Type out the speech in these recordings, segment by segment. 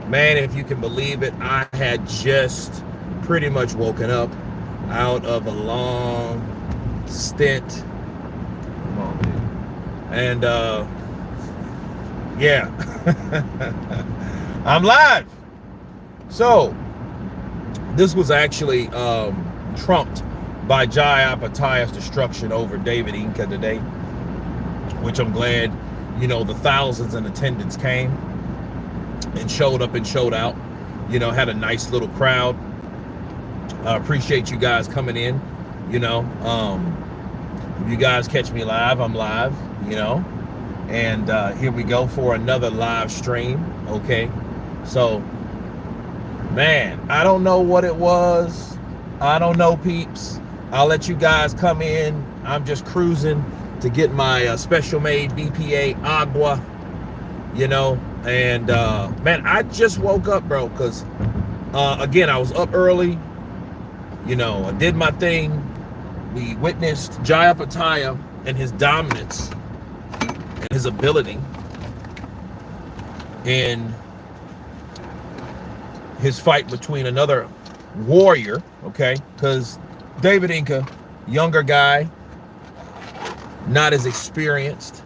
Man, if you can believe it, I had just pretty much woken up out of a long stint. Come on, dude. And yeah, I'm live. So this was actually trumped by Jai Apatai's destruction over David Inca today, which I'm glad, the thousands in attendance came and showed up and showed out. Had a nice little crowd. I appreciate you guys coming in. If you guys catch me live, I'm live, and here we go for another live stream. Okay, so man, I don't know what it was. I don't know, peeps. I'll let you guys come in. I'm just cruising to get my special made BPA agua, and man, I just woke up, bro, because again, I was up early. I did my thing. We witnessed Jai Apataya and his dominance and his ability in his fight between another warrior, okay? Because David Inca, younger guy, not as experienced.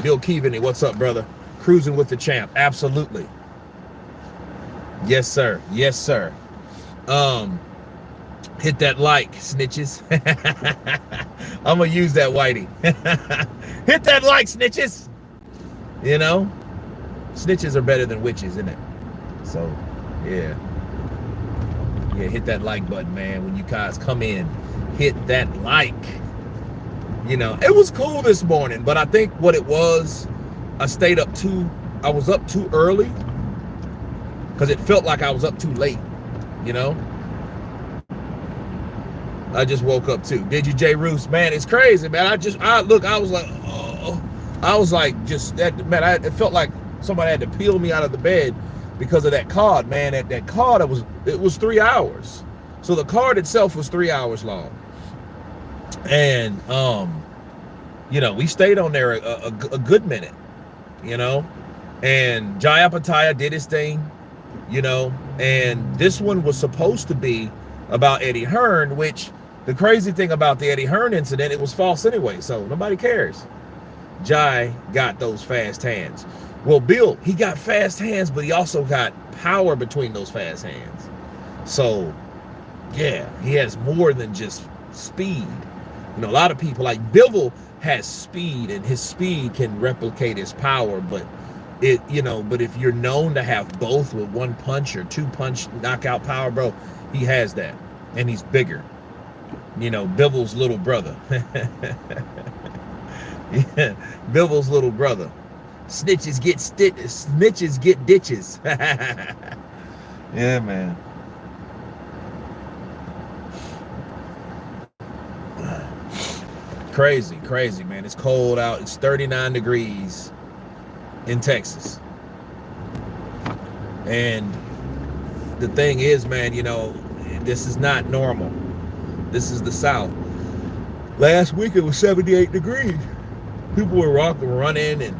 Bill Keevaney, what's up, brother? Cruising with the champ, absolutely. Yes, sir. Yes, sir. Hit that like, snitches. I'm gonna use that, Whitey. Hit that like, snitches. Snitches are better than witches, isn't it? So, yeah, hit that like button, man. When you guys come in, hit that like. It was cool this morning, but I think what it was, I was up too early because it felt like I was up too late. I just woke up too. Did you, J. Roos? Man, it's crazy, man. I was like, oh, I was like, just that, man. It felt like somebody had to peel me out of the bed because of that card, man. That card, it was 3 hours. So the card itself was 3 hours long, and we stayed on there a good minute, and Jai Apataya did his thing, and this one was supposed to be about Eddie Hearn, which the crazy thing about the Eddie Hearn incident, it was false anyway, so nobody cares. Jai got those fast hands. Well, Bill, he got fast hands, but he also got power between those fast hands. So, yeah, he has more than just speed. A lot of people, like Bivol, has speed, and his speed can replicate his power, but but if you're known to have both with one punch or two punch knockout power, bro, he has that, and he's bigger. Bivol's little brother. Yeah, Bivol's little brother. Snitches get ditches. Yeah, man. Crazy, man. It's cold out. It's 39 degrees in Texas. And the thing is, man, this is not normal. This is the South. Last week it was 78 degrees. People were running and,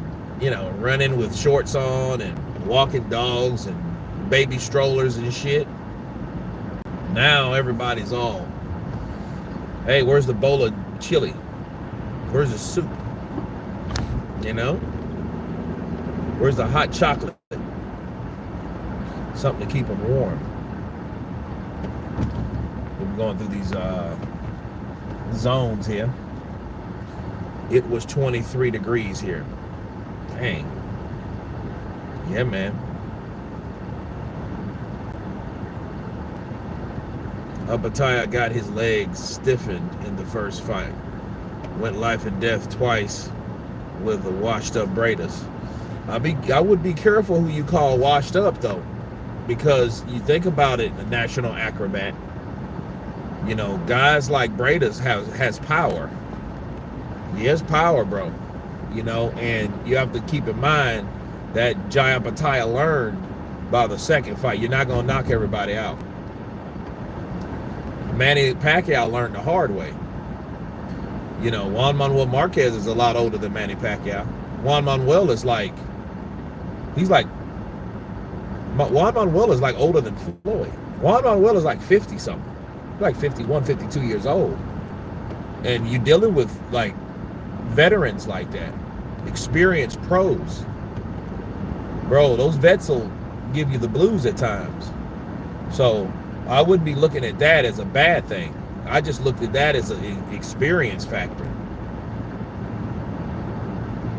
running with shorts on and walking dogs and baby strollers and shit. Now everybody's all, hey, where's the bowl of chili? Where's the soup? Where's the hot chocolate? Something to keep them warm. We're going through these zones here. It was 23 degrees here. Dang. Yeah, man. Apataya got his legs stiffened in the first fight. Went life and death twice with the washed up Bredas. I would be careful who you call washed up, though, because you think about it, the national acrobat, guys like Bredas has power. He has power, bro. And you have to keep in mind that Jai Apataya learned by the second fight. You're not gonna knock everybody out. Manny Pacquiao learned the hard way. Juan Manuel Marquez is a lot older than Manny Pacquiao. Juan Manuel is he's like Juan Manuel is like older than Floyd. Juan Manuel is like 50 something, like 51, 52 years old. And you're dealing with like veterans like that, experienced pros. Bro, those vets will give you the blues at times. So I wouldn't be looking at that as a bad thing. I just looked at that as an experience factor.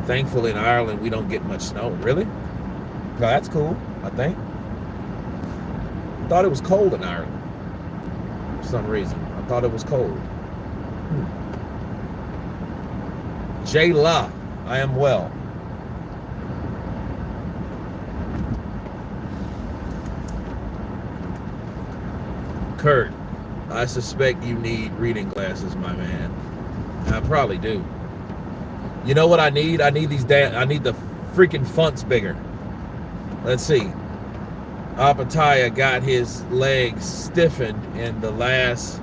Thankfully in Ireland, we don't get much snow. Really? No, that's cool, I think. I thought it was cold in Ireland for some reason. I thought it was cold. Jayla, I am well. Kurt, I suspect you need reading glasses, my man. I probably do. You know what I need? I need the freaking fonts bigger. Let's see. Apataya got his legs stiffened in the last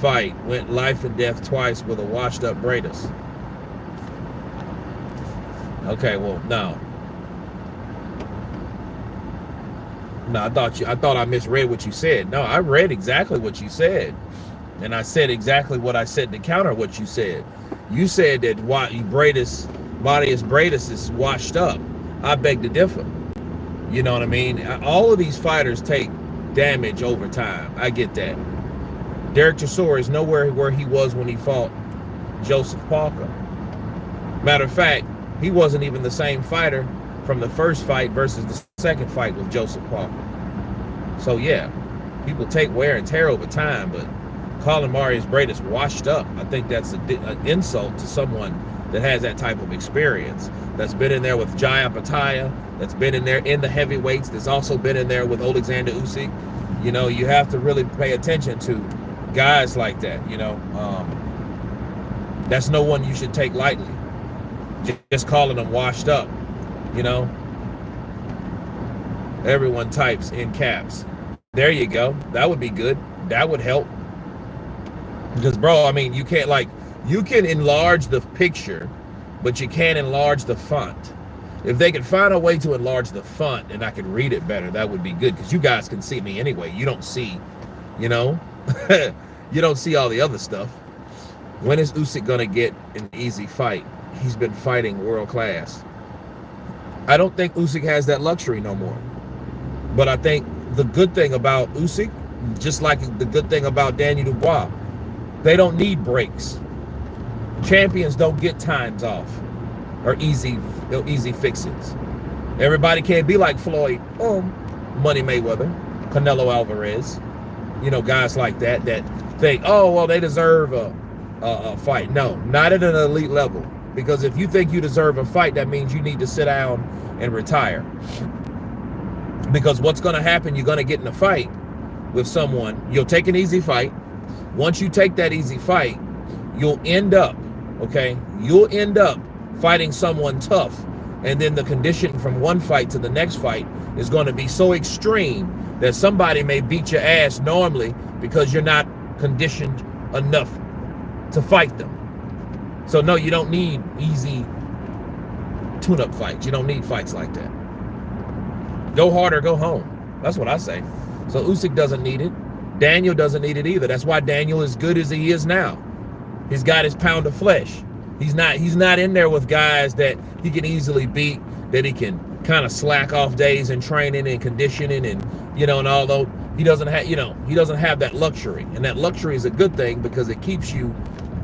fight. Went life and death twice with a washed up Bradis. Okay, well, no. No, I thought I misread what you said. No, I read exactly what you said. And I said exactly what I said to counter what you said. You said that Marius Bradis is washed up. I beg to differ. You know what I mean? All of these fighters take damage over time. I get that. Derek Chisora is nowhere where he was when he fought Joseph Parker. Matter of fact, he wasn't even the same fighter from the first fight versus the second fight with Joseph Parker. So yeah, people take wear and tear over time, but calling Marius Bradis washed up, I think that's an insult to someone that has that type of experience, that's been in there with Jai Apataya, that's been in there in the heavyweights, that's also been in there with Alexander Usyk. You know, you have to really pay attention to guys like that, you know. That's no one you should take lightly. Just calling them washed up, you know. Everyone types in caps. There you go. That would be good. That would help. Because, bro, I mean, you can enlarge the picture, but you can't enlarge the font. If they could find a way to enlarge the font and I could read it better, that would be good. Because you guys can see me anyway. You don't see, you know, you don't see all the other stuff. When is Usyk going to get an easy fight? He's been fighting world class. I don't think Usyk has that luxury no more. But I think the good thing about Usyk, just like the good thing about Daniel Dubois, they don't need breaks. Champions don't get times off or easy fixes. Everybody can't be like Floyd, Money Mayweather, Canelo Alvarez, you know, guys like that think, oh, well, they deserve a fight. No, not at an elite level. Because if you think you deserve a fight, that means you need to sit down and retire. Because what's going to happen, you're going to get in a fight with someone. You'll take an easy fight. Once you take that easy fight, you'll end up fighting someone tough. And then the condition from one fight to the next fight is going to be so extreme that somebody may beat your ass normally because you're not conditioned enough to fight them. So no, you don't need easy tune-up fights. You don't need fights like that. Go hard or go home. That's what I say. So Usyk doesn't need it. Daniel doesn't need it either. That's why Daniel is good as he is now. He's got his pound of flesh. He's not in there with guys that he can easily beat, that he can kind of slack off days in training and conditioning and, you know, and although he doesn't have that luxury. And that luxury is a good thing because it keeps you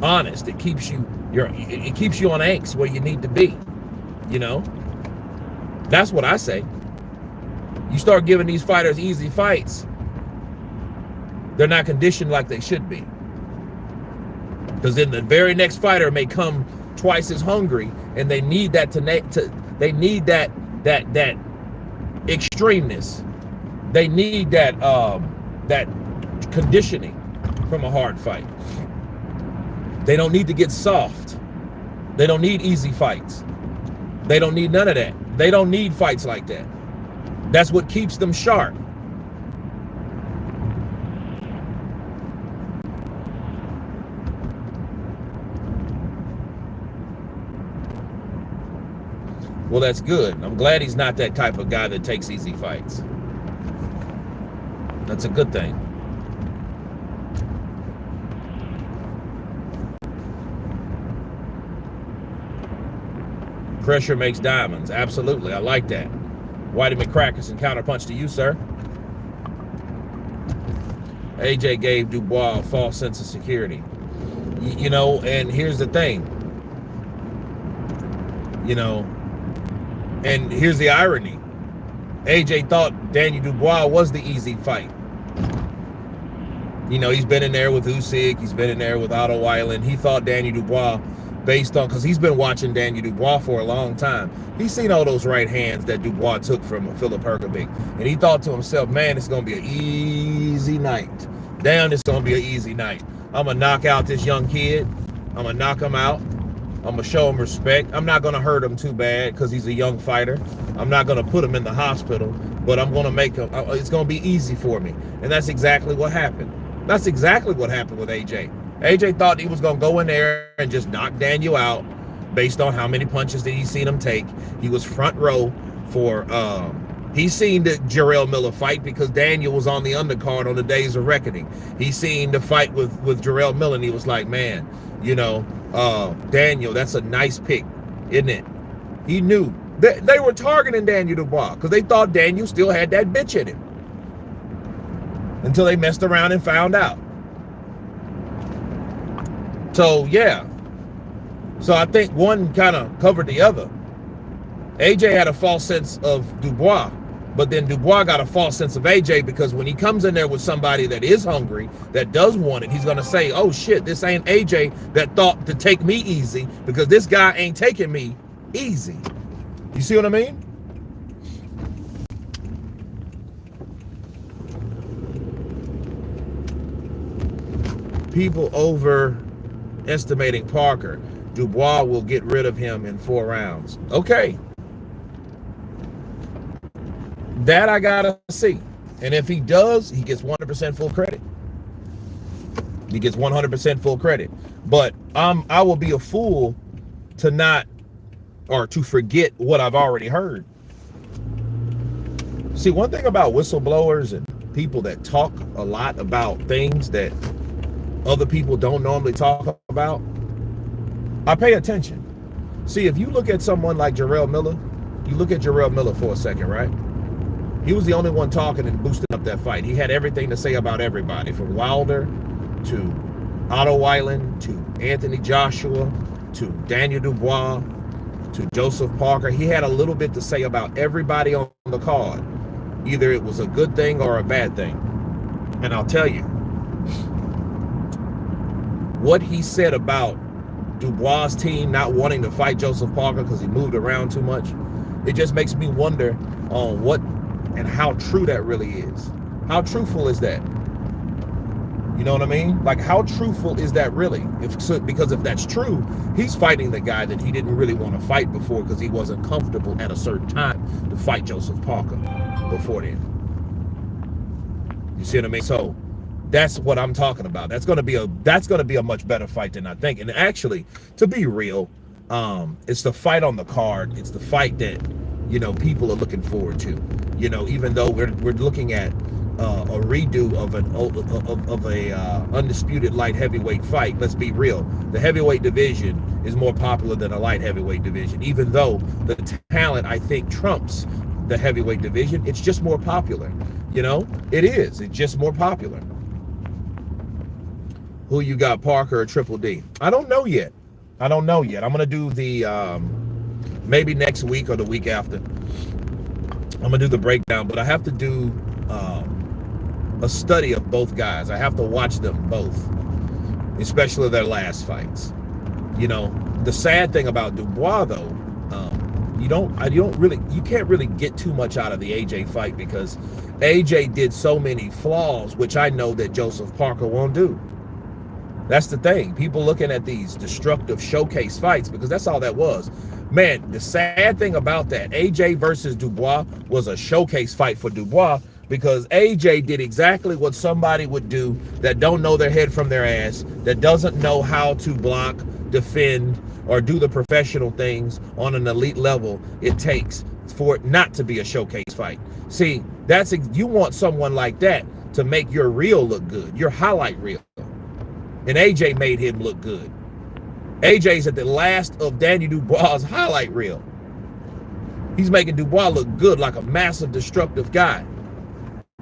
honest. It keeps you on angst where you need to be. You know? That's what I say. You start giving these fighters easy fights, they're not conditioned like they should be. Because then the very next fighter may come twice as hungry, and they need that they need that extremeness. They need that conditioning from a hard fight. They don't need to get soft. They don't need easy fights. They don't need none of that. They don't need fights like that. That's what keeps them sharp. Well, that's good. I'm glad he's not that type of guy that takes easy fights. That's a good thing. Pressure makes diamonds. Absolutely. I like that. Whitey McCrackers and Counterpunch to you, sir. AJ gave Dubois a false sense of security. You know, and here's the thing. You know, and here's the irony. AJ thought Daniel Dubois was the easy fight. You know, he's been in there with Usyk. He's been in there with Otto Weiland. He thought Daniel Dubois, based on, because he's been watching Daniel Dubois for a long time. He's seen all those right hands that Dubois took from Philip Hergovic. And he thought to himself, man, it's going to be an easy night. Damn, it's going to be an easy night. I'm going to knock out this young kid. I'm going to knock him out. I'm going to show him respect. I'm not going to hurt him too bad because he's a young fighter. I'm not going to put him in the hospital, but I'm going to make him, it's going to be easy for me. And that's exactly what happened. That's exactly what happened with AJ. AJ thought he was going to go in there and just knock Daniel out based on how many punches that he's seen him take. He was front row for, he's seen the Jarrell Miller fight because Daniel was on the undercard on the Days of Reckoning. He's seen the fight with Jarrell Miller, and he was like, man, you know, Daniel, that's a nice pick, isn't it? He knew. They were targeting Daniel Dubois because they thought Daniel still had that bitch in him. Until they messed around and found out. So, yeah. So I think one kind of covered the other. AJ had a false sense of Dubois, but then Dubois got a false sense of AJ because when he comes in there with somebody that is hungry, that does want it, he's going to say, oh shit, this ain't AJ that thought to take me easy because this guy ain't taking me easy. You see what I mean? People overestimating Parker. Dubois will get rid of him in 4 rounds. Okay. That I gotta see. And if he does, he gets 100% full credit. He gets 100% full credit. But I will be a fool to not, or to forget what I've already heard. See, one thing about whistleblowers and people that talk a lot about things that other people don't normally talk about, I pay attention. See, if you look at someone like Jarrell Miller, you look at Jarrell Miller for a second, right? He was the only one talking and boosting up that fight. He had everything to say about everybody, from Wilder to Otto Weiland to Anthony Joshua to Daniel Dubois to Joseph Parker. He had a little bit to say about everybody on the card. Either it was a good thing or a bad thing. And I'll tell you, what he said about Dubois' team not wanting to fight Joseph Parker because he moved around too much, it just makes me wonder on what and how true that really is. How truthful is that? You know what I mean? Like, how truthful is that really? Because if that's true, he's fighting the guy that he didn't really want to fight before because he wasn't comfortable at a certain time to fight Joseph Parker before then. You see what I mean? So that's what I'm talking about. That's going to be a much better fight than I think. And actually, to be real, it's the fight on the card. It's the fight that, you know, people are looking forward to. You know, even though we're looking at a redo of a undisputed light heavyweight fight, let's be real. The heavyweight division is more popular than a light heavyweight division. Even though the talent, I think, trumps the heavyweight division, it's just more popular. You know, it is. It's just more popular. Who you got, Parker or Triple D? I don't know yet. I'm going to do the maybe next week or the week after. I'm going to do the breakdown, but I have to do a study of both guys. I have to watch them both, especially their last fights. You know, the sad thing about Dubois, though, you can't really get too much out of the AJ fight because AJ did so many flaws, which I know that Joseph Parker won't do. That's the thing. People looking at these destructive showcase fights, because that's all that was. Man, the sad thing about that, AJ versus Dubois was a showcase fight for Dubois because AJ did exactly what somebody would do that don't know their head from their ass, that doesn't know how to block, defend, or do the professional things on an elite level it takes for it not to be a showcase fight. See, You want someone like that to make your reel look good, your highlight reel. And AJ made him look good. AJ's at the last of Daniel Dubois' highlight reel. He's making Dubois look good, like a massive destructive guy.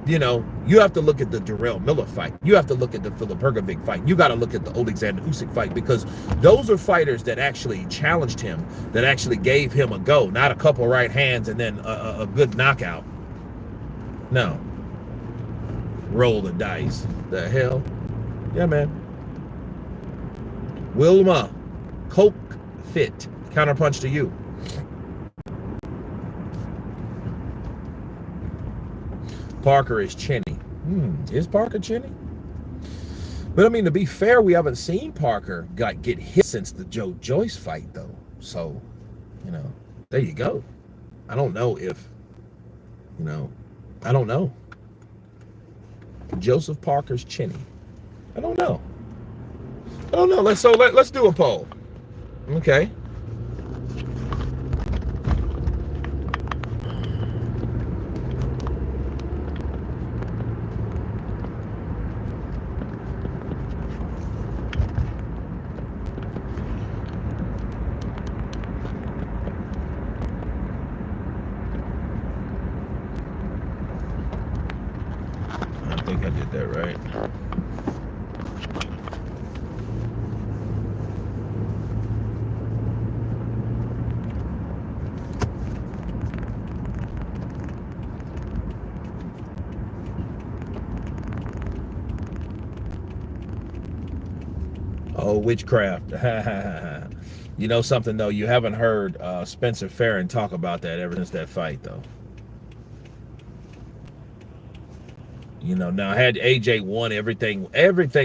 You know, you have to look at the Jarrell Miller fight. You have to look at the Filip Hrgovic fight. You got to look at the Alexander Usyk fight, because those are fighters that actually challenged him, that actually gave him a go, not a couple right hands and then a good knockout. No. Roll the dice. The hell? Yeah, man. Wilma, Coke Fit, Counterpunch to you. Parker is chinny. Is Parker chinny? But I mean, to be fair, we haven't seen Parker get hit since the Joe Joyce fight, though. So, you know, there you go. I don't know if, you know, I don't know. Joseph Parker's chinny. I don't know. I don't know. Let's do a poll. Okay. I think I did that right. Oh, witchcraft. You know something, though? You haven't heard Spencer Farron talk about that ever since that fight, though. You know, now had AJ won, everything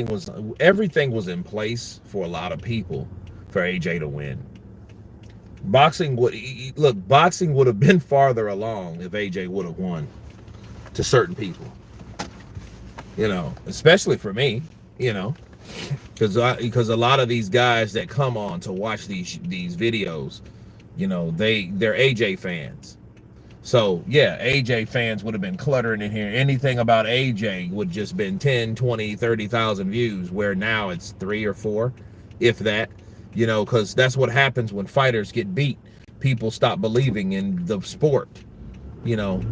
was in place for a lot of people for AJ to win. Boxing would have been farther along if AJ would have won, to certain people. You know, especially for me, you know, because a lot of these guys that come on to watch these videos, you know, they're AJ fans. So, yeah, AJ fans would have been cluttering in here. Anything about AJ would just been 10, 20, 30,000 views, where now it's 3 or 4, if that, you know, because that's what happens when fighters get beat. People stop believing in the sport. You know,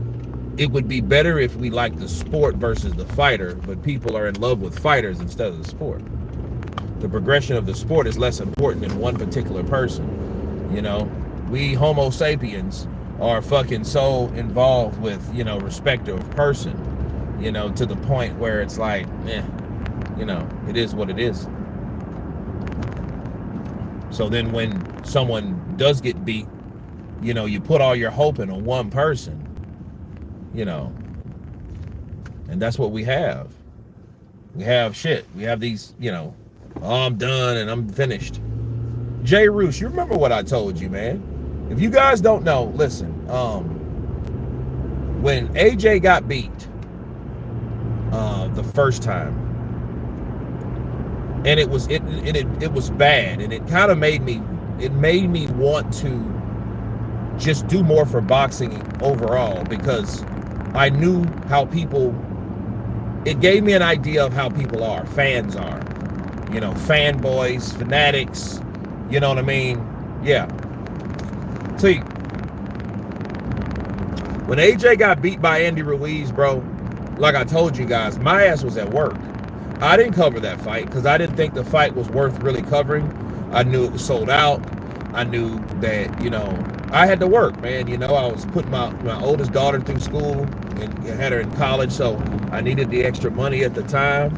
it would be better if we liked the sport versus the fighter, but people are in love with fighters instead of the sport. The progression of the sport is less important than one particular person. You know, we Homo sapiens are fucking so involved with, you know, respect of person, you know, to the point where it's like, you know, it is what it is. So then when someone does get beat, you know, you put all your hope in on one person, you know, and that's what we have. We have shit. We have these, you know, oh, I'm done and I'm finished. Jay Roos, you remember what I told you, man? If you guys don't know, listen, when AJ got beat the first time, and it was bad, and it kind of made me want to just do more for boxing overall, because I knew how people, it gave me an idea of how people are, fans are, you know, fanboys, fanatics, you know what I mean? Yeah. See, when AJ got beat by Andy Ruiz, bro, like I told you guys, my ass was at work. I didn't cover that fight because I didn't think the fight was worth really covering. I knew it was sold out. I knew that, you know, I had to work, man. You know, I was putting my oldest daughter through school and had her in college, so I needed the extra money at the time.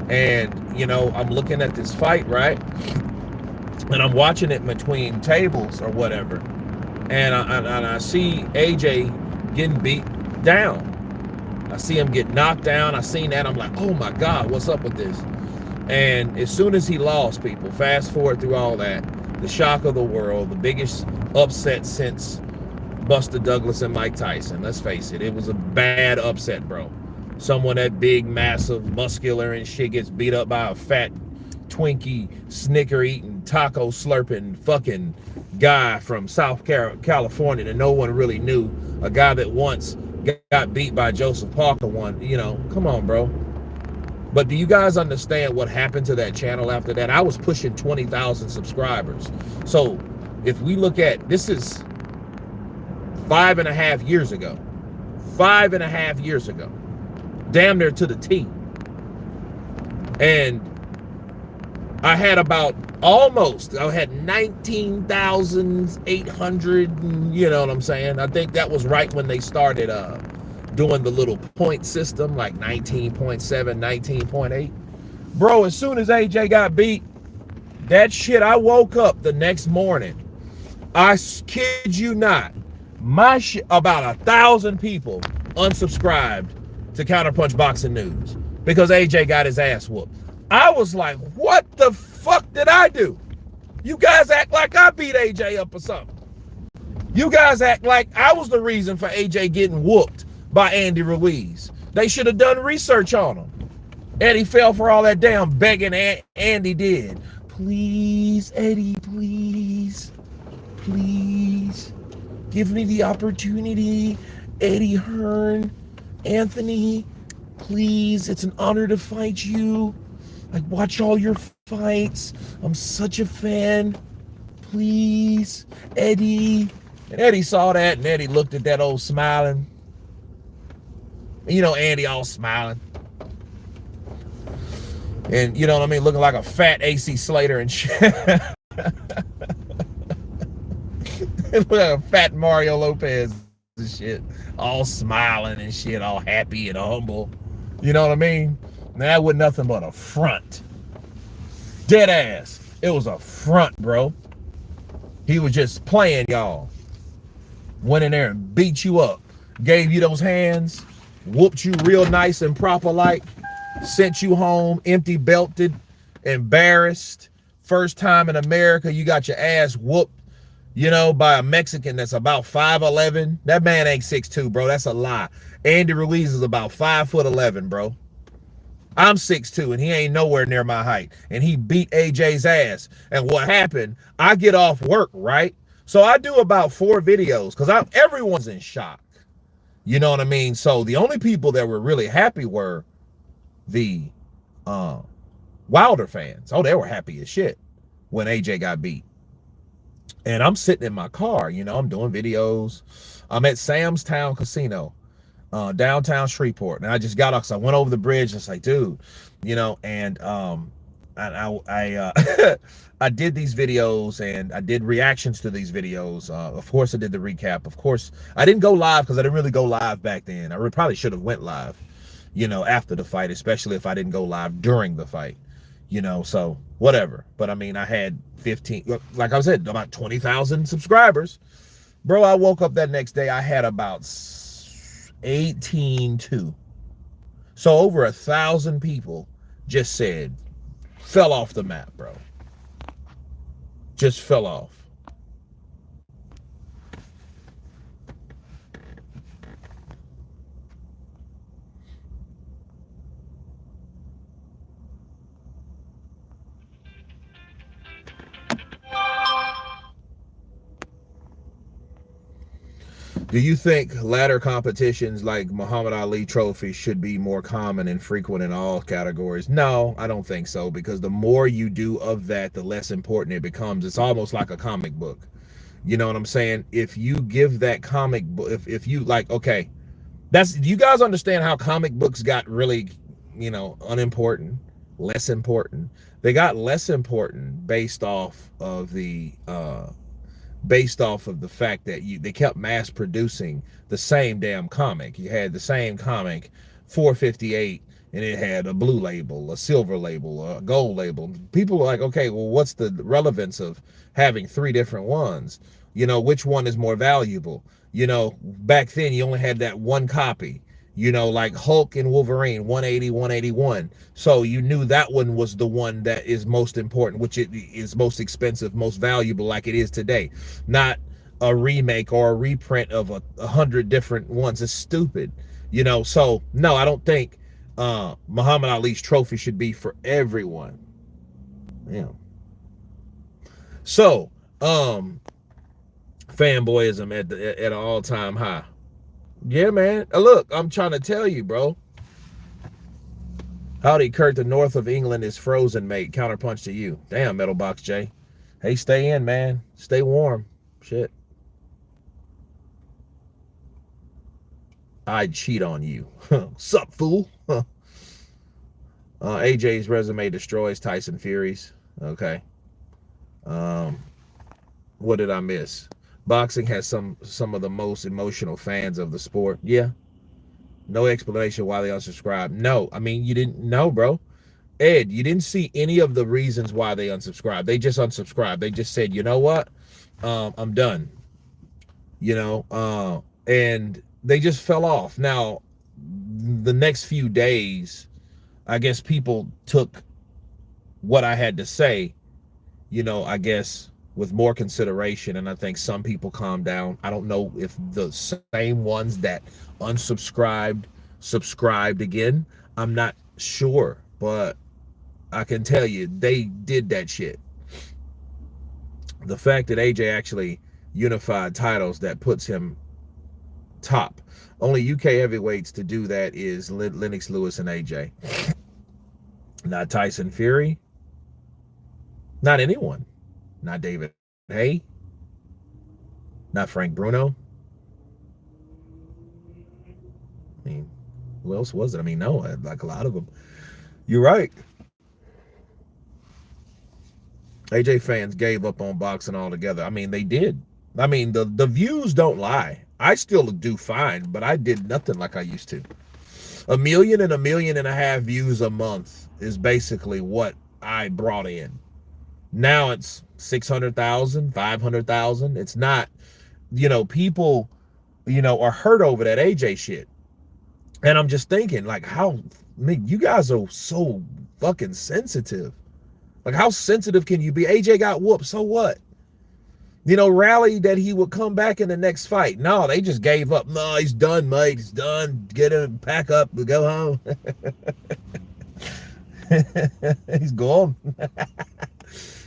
And, you know, I'm looking at this fight, right? And I'm watching it between tables or whatever. And I see AJ getting beat down. I see him get knocked down. I seen that. I'm like, oh my God, what's up with this? And as soon as he lost, people, fast forward through all that, the shock of the world, the biggest upset since Buster Douglas and Mike Tyson. Let's face it, it was a bad upset, bro. Someone that big, massive, muscular and shit gets beat up by a fat, Twinkie, Snicker-eating, taco-slurping fucking guy from South California that no one really knew. A guy that once got beat by Joseph Parker one. You know, come on, bro. But do you guys understand what happened to that channel after that? I was pushing 20,000 subscribers. So if we look at, this is 5.5 years ago. 5.5 years ago. Damn near to the T. And I had I had 19,800, you know what I'm saying? I think that was right when they started doing the little point system, like 19.7, 19.8. Bro, as soon as AJ got beat, that shit, I woke up the next morning. I kid you not, my shit, about 1,000 people unsubscribed to Counterpunch Boxing News because AJ got his ass whooped. I was like, what the fuck did I do? You guys act like I beat AJ up or something. You guys act like I was the reason for AJ getting whooped by Andy Ruiz. They should have done research on him. Eddie fell for all that damn begging Andy did. Please, Eddie, please. Please. Give me the opportunity. Eddie Hearn, Anthony, please. It's an honor to fight you. I watch all your fights. I'm such a fan. Please, Eddie. And Eddie saw that, and Eddie looked at that old smiling. You know, Andy all smiling. And you know what I mean? Looking like a fat AC Slater and shit. Look like a fat Mario Lopez and shit. All smiling and shit, all happy and humble. You know what I mean? And that was nothing but a front. Dead ass. It was a front, bro. He was just playing y'all. Went in there and beat you up. Gave you those hands. Whooped you real nice and proper like. Sent you home empty belted, embarrassed. First time in America you got your ass whooped, you know, by a Mexican that's about 5'11". That man ain't 6'2", bro. That's a lie. Andy Ruiz is about 5'11", bro. I'm 6'2", and he ain't nowhere near my height. And he beat AJ's ass. And what happened, I get off work, right? So I do about 4 videos because everyone's in shock. You know what I mean? So the only people that were really happy were the Wilder fans. Oh, they were happy as shit when AJ got beat. And I'm sitting in my car, you know, I'm doing videos. I'm at Sam's Town Casino, downtown Shreveport. And I just got off, so I went over the bridge. It's like, dude, you know, and I I did these videos and I did reactions to these videos. Of course, I did the recap. Of course, I didn't go live because I didn't really go live back then. I probably should have went live, you know, after the fight, especially if I didn't go live during the fight, you know, so whatever. But I mean, I had 15, like I said, about 20,000 subscribers. Bro, I woke up that next day, I had about 18.2. So over 1,000 people just said, fell off the map, bro. Just fell off. Do you think ladder competitions like Muhammad Ali trophies should be more common and frequent in all categories? No, I don't think so, because the more you do of that, the less important it becomes. It's almost like a comic book. You know what I'm saying? If you give that comic book, if you like, okay, do you guys understand how comic books got really, you know, unimportant, less important? They got less important based off of the fact that they kept mass producing the same damn comic. You had the same comic, 458, and it had a blue label, a silver label, a gold label. People were like, okay, well, what's the relevance of having 3 different ones? You know, which one is more valuable? You know, back then you only had that one copy. You know, like Hulk and Wolverine, 180, 181. So you knew that one was the one that is most important, which it is most expensive, most valuable, like it is today. Not a remake or a reprint of 100 different ones. It's stupid. You know, so no, I don't think Muhammad Ali's trophy should be for everyone. Yeah. So, fanboyism at an all-time high. Yeah, man. Look, I'm trying to tell you, bro. Howdy, Kurt. The north of England is frozen, mate. Counterpunch to you. Damn, Metal Box J. Hey, stay in, man. Stay warm. Shit. I'd cheat on you. Sup, fool? AJ's resume destroys Tyson Fury's. Okay. Um, what did I miss? Boxing has some of the most emotional fans of the sport. Yeah. No explanation why they unsubscribed. No, I mean, you didn't know, bro. Ed, you didn't see any of the reasons why they unsubscribed. They just unsubscribed. They just said, you know what? I'm done. And they just fell off. Now, the next few days, I guess people took what I had to say, I guess with more consideration. And I think some people calmed down. I don't know if the same ones that unsubscribed subscribed again. I'm not sure, but I can tell you they did that shit. The fact that AJ actually unified titles, that puts him top. Only UK heavyweights to do that is Lennox Lewis and AJ. Not Tyson Fury. Not anyone. Not David Haye. Not Frank Bruno. I mean, who else was it? I mean, no, like a lot of them. You're right. AJ fans gave up on boxing altogether. I mean, they did. I mean, the views don't lie. I still do fine, but I did nothing like I used to. 1 million and 1.5 million views a month is basically what I brought in. Now it's 600,000, 500,000. It's not, people, are hurt over that AJ shit. And I'm just thinking, like, you guys are so fucking sensitive. Like, how sensitive can you be? AJ got whooped, so what? Rally that he would come back in the next fight. No, they just gave up. No, he's done, mate. He's done. Get him, pack up, go home. He's gone.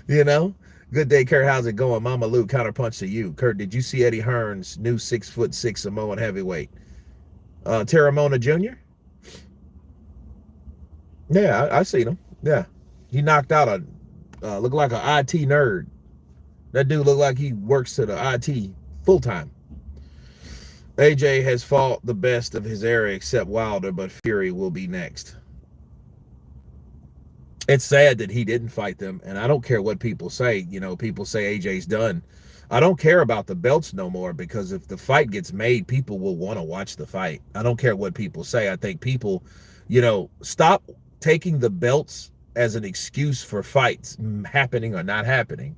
Good day, Kurt. How's it going? Mama Luke, counterpunch to you. Kurt, did you see Eddie Hearn's new 6'6" Samoan heavyweight? Terramona Jr.? Yeah, I seen him. Yeah. He knocked out looked like an IT nerd. That dude looked like he works to the IT full time. AJ has fought the best of his era except Wilder, but Fury will be next. It's sad that he didn't fight them, and I don't care what people say. People say AJ's done. I don't care about the belts no more, because if the fight gets made, people will want to watch the fight. I don't care what people say. I think people, stop taking the belts as an excuse for fights happening or not happening.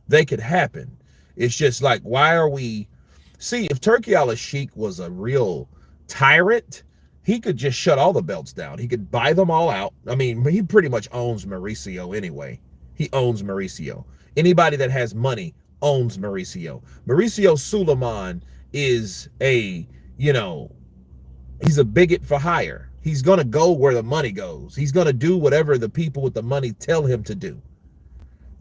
They could happen. It's just like, why are we... See, if Turki Al-Sheikh was a real tyrant, he could just shut all the belts down. He could buy them all out. I mean, he pretty much owns Mauricio anyway. He owns Mauricio. Anybody that has money owns Mauricio. Mauricio Suleiman is he's a bigot for hire. He's going to go where the money goes. He's going to do whatever the people with the money tell him to do.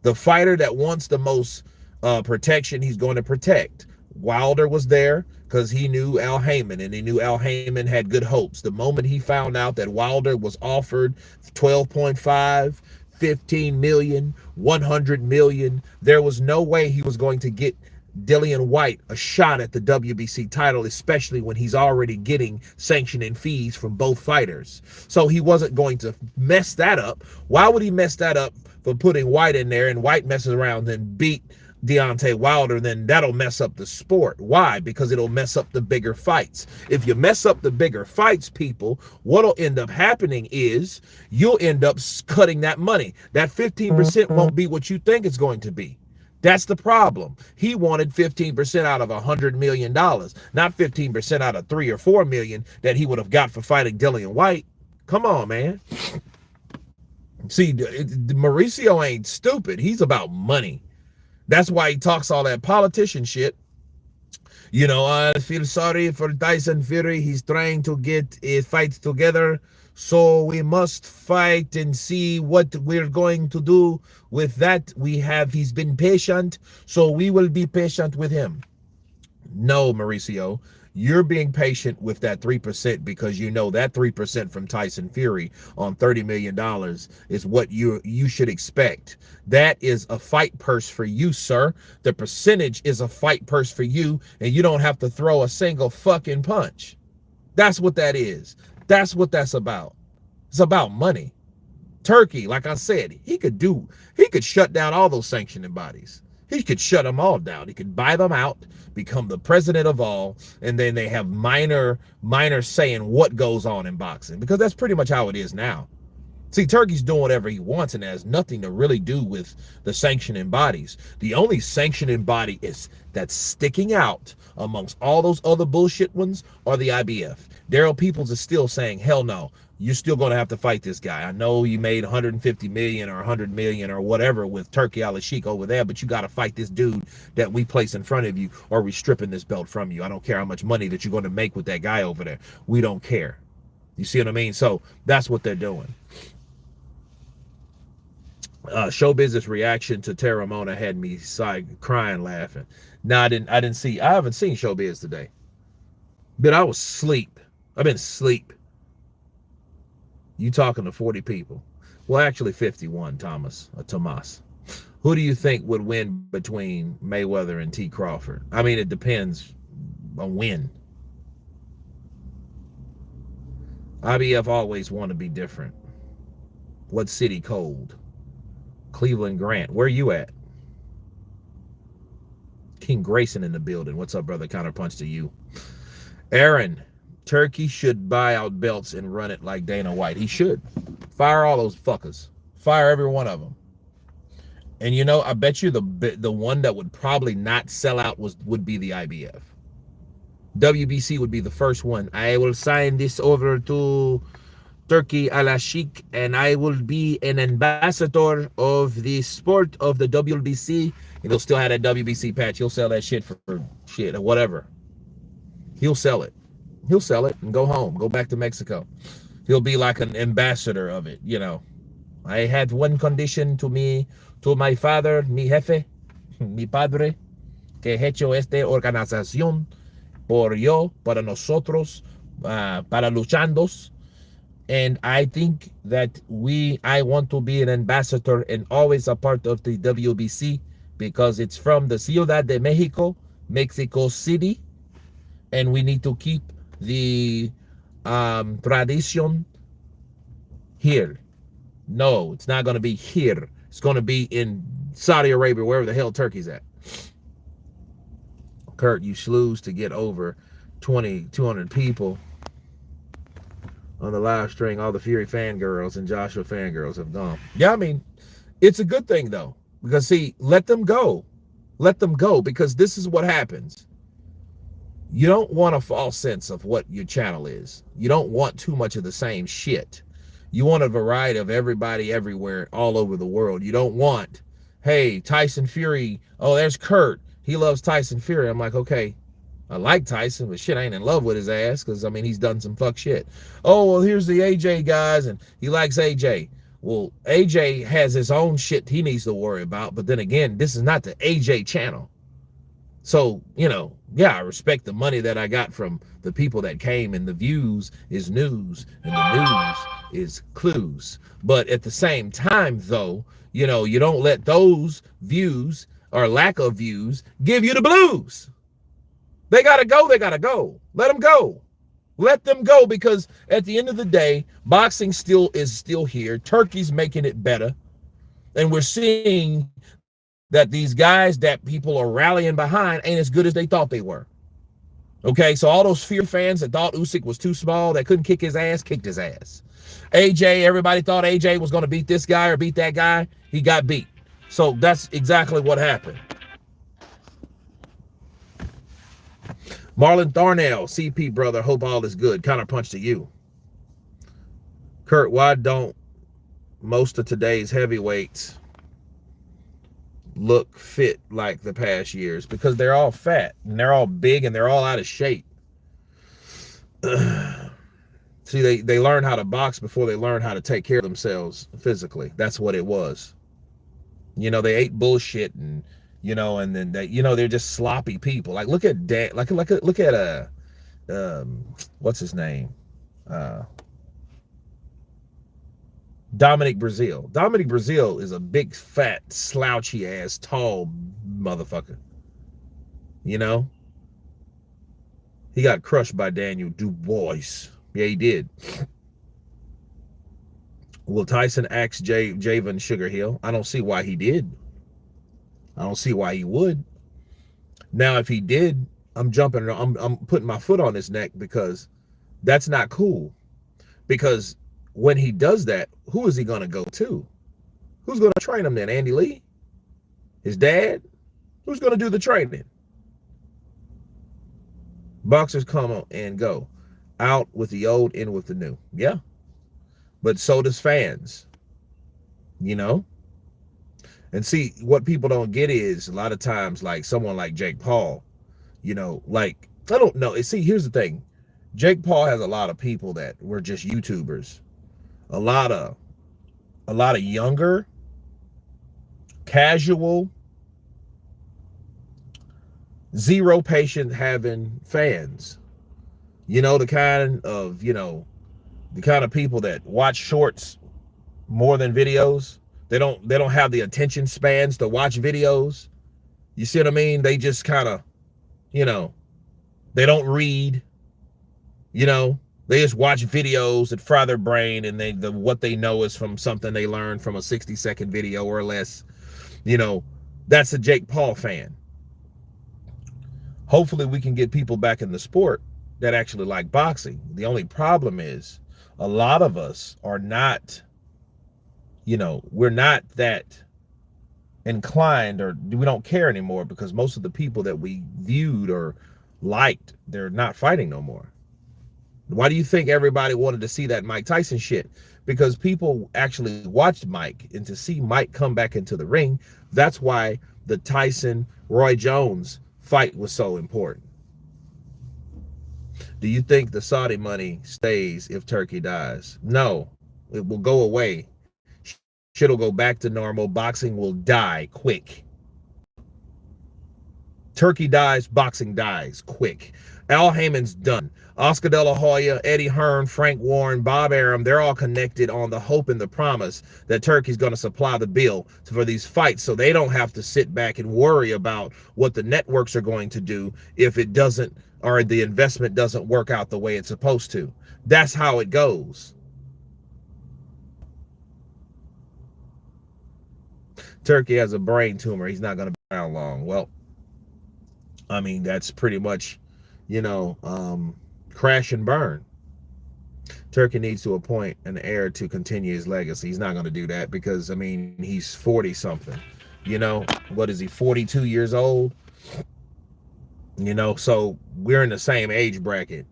The fighter that wants the most protection, he's going to protect. Wilder was there because he knew Al Heyman, and he knew Al Heyman had good hopes. The moment he found out that Wilder was offered 12.5, 15 million, 100 million, there was no way he was going to get Dillian White a shot at the WBC title, especially when he's already getting sanctioning fees from both fighters. So he wasn't going to mess that up. Why would he mess that up for putting White in there, and White messes around and beat Deontay Wilder? Then that'll mess up the sport. Why? Because it'll mess up the bigger fights. If you mess up the bigger fights, people, what'll end up happening is you'll end up cutting that money. That 15% won't be what you think it's going to be. That's the problem. He wanted 15% out of $100 million, not 15% out of 3 or 4 million that he would have got for fighting Dillian White. Come on, man. See, Mauricio ain't stupid. He's about money. That's why he talks all that politician shit. I feel sorry for Tyson Fury. He's trying to get a fight together. So we must fight and see what we're going to do with that. He's been patient, so we will be patient with him. No, Mauricio, You're being patient with that 3% because you know that 3% from Tyson Fury on $30 million is what you should expect. That is a fight purse for you, sir. The percentage is a fight purse for you, and you don't have to throw a single fucking punch. That's what that is. That's what that's about. It's about money. Turkey, like I said, he could shut down all those sanctioning bodies. He could shut them all down. He could buy them out, become the president of all, and then they have minor say in what goes on in boxing, because that's pretty much how it is now. See, Turkey's doing whatever he wants, and it has nothing to really do with the sanctioning bodies. The only sanctioning body is that's sticking out amongst all those other bullshit ones are the IBF. Daryl Peoples is still saying, hell no, you're still going to have to fight this guy. I know you made 150 million or 100 million or whatever with Turkey Al-Sheikh over there, but you got to fight this dude that we place in front of you, or we're stripping this belt from you. I don't care how much money that you're going to make with that guy over there. We don't care. You see what I mean? So that's what they're doing. Show business reaction to Terramona had me crying laughing. No, I haven't seen Showbiz today. But I was asleep. I've been asleep. You talking to 40 people. Well, actually 51, Tomas. Who do you think would win between Mayweather and T. Crawford? I mean, it depends on when. IBF always want to be different. What city cold? Cleveland Grant. Where you at? King Grayson in the building. What's up, brother? Counterpunch to you. Aaron, Turkey should buy out belts and run it like Dana White. He should. Fire all those fuckers. Fire every one of them. And you know, I bet you the one that would probably not sell out would be the IBF. WBC would be the first one. I will sign this over to Turkey Al-Sheikh, and I will be an ambassador of the sport of the WBC. And he'll still have that WBC patch. He'll sell that shit for shit or whatever. He'll sell it. He'll sell it and go home. Go back to Mexico. He'll be like an ambassador of it, you know. I had one condition to my father, mi jefe, mi padre, que he hecho esta organización por yo, para nosotros, para luchandos. And I think that I want to be an ambassador and always a part of the WBC because it's from the Ciudad de Mexico, Mexico City, and we need to keep the tradition here. No, it's not going to be here. It's going to be in Saudi Arabia, wherever the hell Turkey's at. Kurt, you slews to get over 200 people on the live stream. All the Fury fangirls and Joshua fangirls have gone. Yeah, I mean, it's a good thing, though. Because, see, let them go. Let them go, because this is what happens. You don't want a false sense of what your channel is. You don't want too much of the same shit. You want a variety of everybody everywhere, all over the world. You don't want, hey, Tyson Fury, oh, there's Kurt. He loves Tyson Fury. I'm like, okay, I like Tyson, but shit, I ain't in love with his ass because, I mean, he's done some fuck shit. Oh, well, here's the AJ guys, and he likes AJ. Well, AJ has his own shit he needs to worry about, but then again, this is not the AJ channel. So, you know, yeah, I respect the money that I got from the people that came, and the views is news, and the news is clues. But at the same time, though, you know, you don't let those views or lack of views give you the blues. They gotta go, they gotta go. Let them go. Let them go, because at the end of the day, boxing is still here. Turkey's making it better. And we're seeing that these guys that people are rallying behind ain't as good as they thought they were. Okay, so all those Fear fans that thought Usyk was too small, that couldn't kick his ass, kicked his ass. AJ, everybody thought AJ was going to beat this guy or beat that guy. He got beat. So that's exactly what happened. Marlon Thornell, CP brother, hope all is good. Counterpunch to you. Kurt, why don't most of today's heavyweights look fit like the past years? Because they're all fat and they're all big and they're all out of shape. See, they learn how to box before they learn how to take care of themselves physically. That's what it was. You know, they ate bullshit, and you know, and then they, you know, they're just sloppy people. Like look at what's his name? Uh, Dominic Brazil. Dominic Brazil is a big, fat, slouchy ass, tall motherfucker. You know, he got crushed by Daniel Dubois. Yeah, he did. Will Tyson axe Javen Sugarhill? I don't see why he did. I don't see why he would. Now, if he did, I'm jumping. I'm putting my foot on his neck because that's not cool. Because when he does that, who is he going to go to? Who's going to train him then? Andy Lee? His dad? Who's going to do the training? Boxers come and go. Out with the old, in with the new. Yeah. But so does fans. You know? And see, what people don't get is a lot of times, like someone like Jake Paul, you know, like, I don't know. See, here's the thing. Jake Paul has a lot of people that were just YouTubers. A lot of younger, casual, zero patient having fans. You know, the kind of people that watch shorts more than videos. They don't have the attention spans to watch videos. You see what I mean? They just kind of, you know, they don't read, you know, they just watch videos that fry their brain, and what they know is from something they learned from a 60-second video or less. You know, that's a Jake Paul fan. Hopefully we can get people back in the sport that actually like boxing. The only problem is a lot of us are not, we're not that inclined, or we don't care anymore, because most of the people that we viewed or liked, they're not fighting no more. Why do you think everybody wanted to see that Mike Tyson shit? Because people actually watched Mike, and to see Mike come back into the ring, that's why the Tyson Roy Jones fight was so important. Do you think the Saudi money stays if Turkey dies? No, it will go away. Shit'll go back to normal. Boxing will die quick. Turkey dies, boxing dies quick. Al Heyman's done. Oscar De La Hoya, Eddie Hearn, Frank Warren, Bob Arum, they're all connected on the hope and the promise that Turkey's going to supply the bill for these fights, so they don't have to sit back and worry about what the networks are going to do if it doesn't, or the investment doesn't work out the way it's supposed to. That's how it goes. Turkey has a brain tumor. He's not going to be around long. Well, I mean, that's pretty much, crash and burn. Turkey needs to appoint an heir to continue his legacy. He's not going to do that because, I mean, he's 40 something. What is he, 42 years old? So we're in the same age bracket.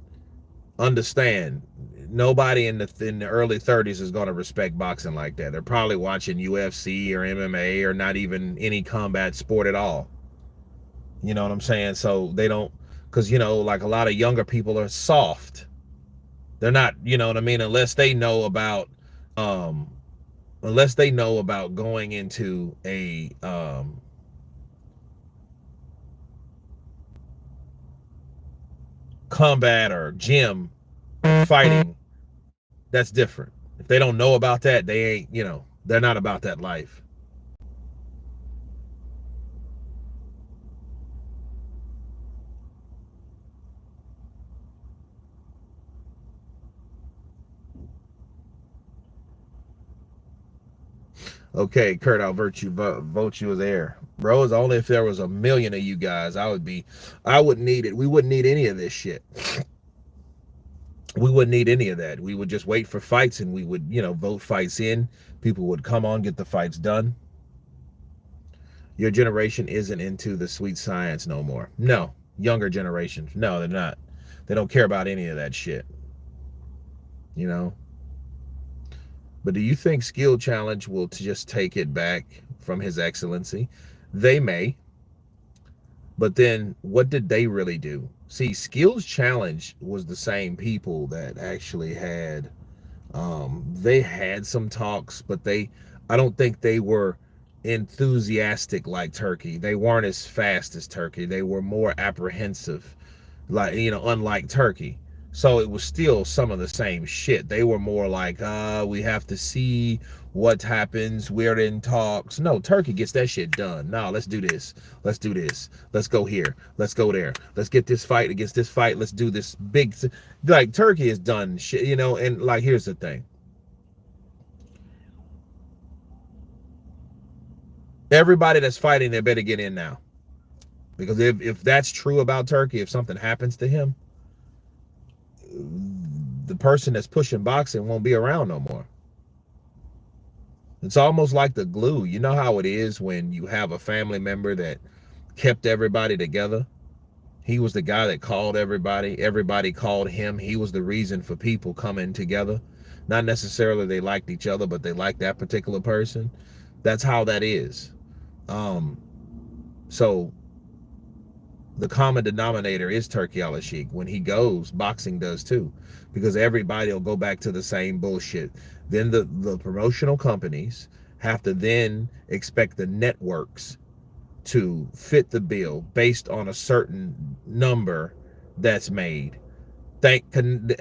Understand, nobody in the early 30s is going to respect boxing like that. They're probably watching UFC or MMA, or not even any combat sport at all. You know what I'm saying? So they don't, because, like a lot of younger people are soft. They're not, you know what I mean? Unless they know about going into a combat or gym fighting, that's different. If they don't know about that, they ain't, they're not about that life. Okay, Kurt, I'll vote you as heir. Bro, it's only if there was a million of you guys, I wouldn't need it. We wouldn't need any of this shit. We wouldn't need any of that. We would just wait for fights, and we would, vote fights in. People would come on, get the fights done. Your generation isn't into the sweet science no more. No, younger generations. No, they're not. They don't care about any of that shit. But do you think Skill Challenge will just take it back from His Excellency? They may. But then what did they really do? See, Skills Challenge was the same people that actually had, they had some talks, but I don't think they were enthusiastic like Turkey. They weren't as fast as Turkey. They were more apprehensive. like, unlike Turkey. So it was still some of the same shit. They were more like, we have to see what happens. We're in talks. No, Turkey gets that shit done. No, let's do this. Let's do this. Let's go here. Let's go there. Let's get this fight against this fight. Let's do this big. Like, Turkey is done shit, and like, here's the thing. Everybody that's fighting, they better get in now. Because if that's true about Turkey, if something happens to him, the person that's pushing boxing won't be around no more. It's almost like the glue. You know how it is when you have a family member that kept everybody together? He was the guy that called everybody. Everybody called him. He was the reason for people coming together. Not necessarily they liked each other, but they liked that particular person. That's how that is. So the common denominator is Turkey Al-Sheikh. When he goes, boxing does too, because everybody will go back to the same bullshit. Then the promotional companies have to then expect the networks to fit the bill based on a certain number that's made. Thank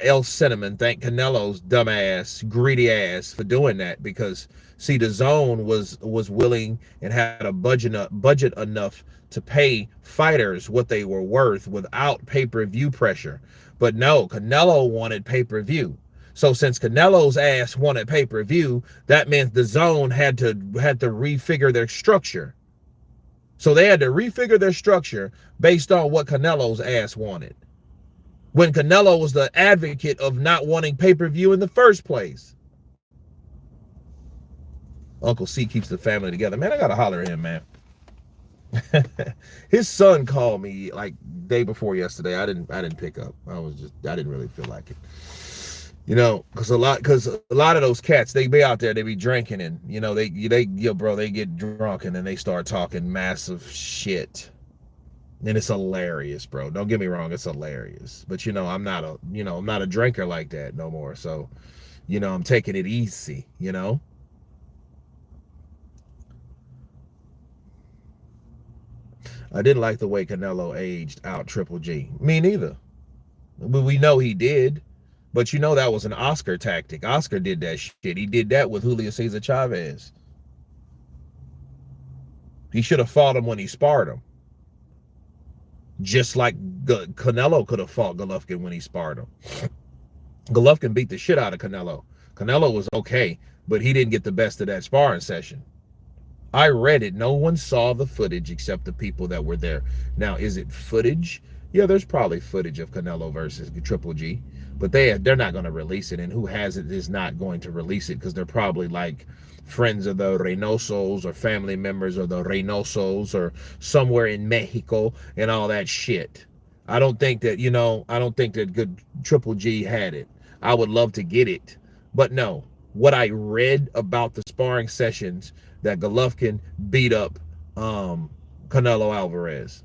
El Cinnamon, thank Canelo's dumbass, greedy ass for doing that, because see, the zone was willing and had a budget enough to pay fighters what they were worth without pay-per-view pressure. But no, Canelo wanted pay-per-view. So since Canelo's ass wanted pay-per-view, that meant the zone had to refigure their structure. So they had to refigure their structure based on what Canelo's ass wanted, when Canelo was the advocate of not wanting pay-per-view in the first place. Uncle C keeps the family together. Man, I gotta holler at him, man. His son called me like day before yesterday. I didn't pick up. I didn't really feel like it. Because a lot of those cats, they be out there, they be drinking, and they get drunk and then they start talking massive shit. And it's hilarious, bro. Don't get me wrong, it's hilarious. But I'm not a drinker like that no more. So, I'm taking it easy, I didn't like the way Canelo aged out Triple G. Me neither. But we know he did. But that was an Oscar tactic. Oscar did that shit. He did that with Julio Cesar Chavez. He should have fought him when he sparred him. Just like Canelo could have fought Golovkin when he sparred him. Golovkin beat the shit out of Canelo. Canelo was okay, but he didn't get the best of that sparring session. I read it. No one saw the footage except the people that were there. Now, is it footage? Yeah, there's probably footage of Canelo versus Triple G, but they're not going to release it, and who has it is not going to release it, because they're probably like friends of the Reynosos or family members of the Reynosos or somewhere in Mexico and all that shit. I don't think that good Triple G had it. I would love to get it, but no. What I read about the sparring sessions, that Golovkin beat up Canelo Alvarez.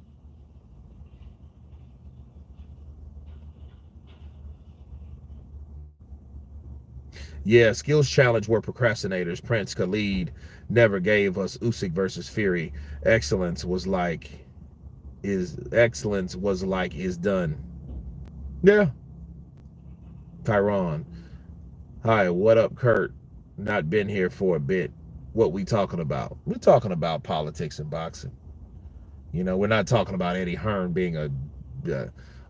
Yeah, skills challenge were procrastinators. Prince Khalid never gave us Usyk versus Fury. Excellence was like is done. Yeah. Tyron. Hi, what up, Kurt? Not been here for a bit. What we talking about? We're talking about politics and boxing. We're not talking about Eddie Hearn being an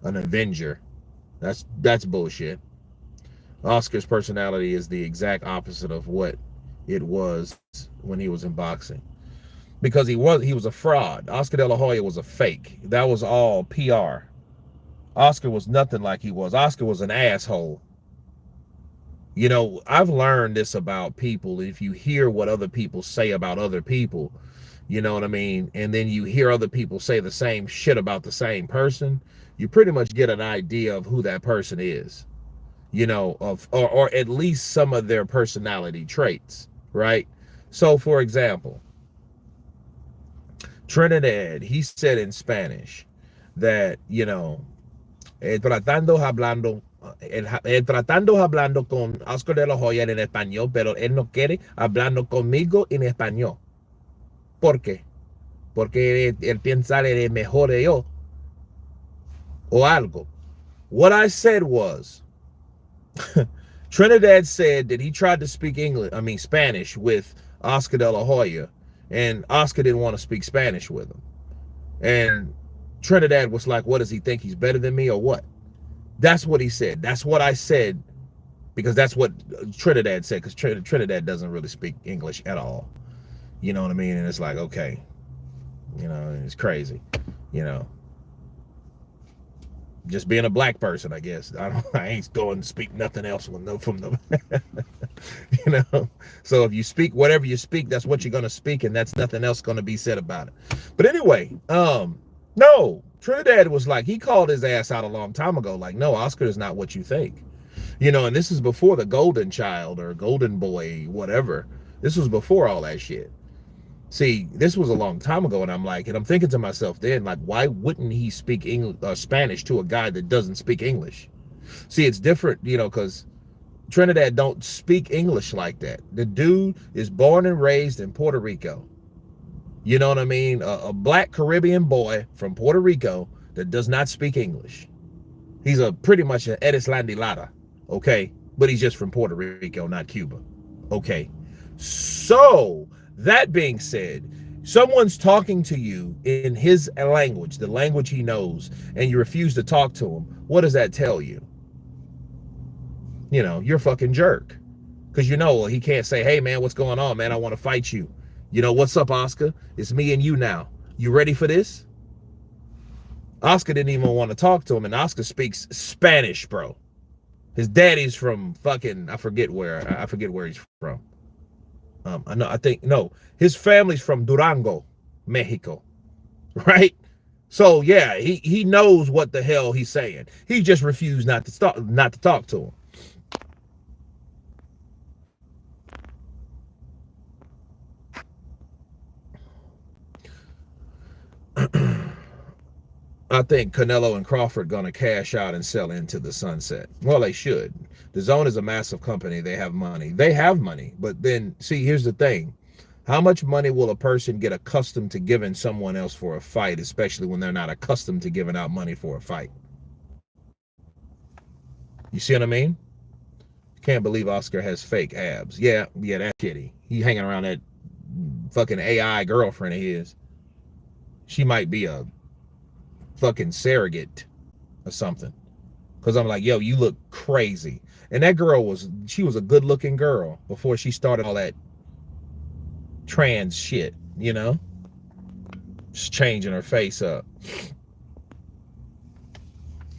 Avenger. That's bullshit. Oscar's personality is the exact opposite of what it was when he was in boxing, because he was a fraud. Oscar De La Hoya was a fake. That was all PR. Oscar was nothing like he was. Oscar was an asshole. I've learned this about people. If you hear what other people say about other people, you know what I mean, and then you hear other people say the same shit about the same person, you pretty much get an idea of who that person is, or at least some of their personality traits, right? So, for example, Trinidad, he said in Spanish that, tratando hablando con Oscar de la Hoya en español, pero él no quiere hablando conmigo en español. ¿Por qué? Porque él piensa que es mejor de yo. o algo. What I said was, Trinidad said that he tried to speak Spanish with Oscar de la Hoya, and Oscar didn't want to speak Spanish with him. And Trinidad was like, what does he think? He's better than me or what? That's what he said. That's what I said, because that's what Trinidad said, because Trinidad doesn't really speak English at all. You know what I mean? And it's like, okay, it's crazy, you know. Just being a black person, I guess. I ain't going to speak nothing else from the So if you speak whatever you speak, that's what you're gonna speak, and that's nothing else gonna be said about it. But anyway, no, Trinidad was like, he called his ass out a long time ago, like, no, Oscar is not what you think. And this is before the golden child or golden boy, whatever. This was before all that shit. See, this was a long time ago, and I'm thinking to myself then, like, why wouldn't he speak Spanish to a guy that doesn't speak English? See, it's different, because Trinidad don't speak English like that. The dude is born and raised in Puerto Rico. You know what I mean? A black Caribbean boy from Puerto Rico that does not speak English. He's pretty much an Eres Landilada, okay? But he's just from Puerto Rico, not Cuba, okay? So, that being said, someone's talking to you in his language, the language he knows, and you refuse to talk to him. What does that tell you? You're a fucking jerk. Because he can't say, hey, man, what's going on, man? I want to fight you. What's up, Oscar? It's me and you now. You ready for this? Oscar didn't even want to talk to him, and Oscar speaks Spanish, bro. His daddy's from fucking, I forget where he's from. His family's from Durango, Mexico, right? So yeah, he knows what the hell he's saying. He just refused not to talk to him. I think Canelo and Crawford gonna cash out and sell into the sunset. Well, they should. The Zone is a massive company. They have money. But then, see, here's the thing. How much money will a person get accustomed to giving someone else for a fight, especially when they're not accustomed to giving out money for a fight? You see what I mean? Can't believe Oscar has fake abs. Yeah, that's shitty. He hanging around that fucking AI girlfriend of his. She might be a fucking surrogate or something. Because I'm like, yo, you look crazy. And that girl she was a good looking girl before she started all that trans shit, just changing her face up.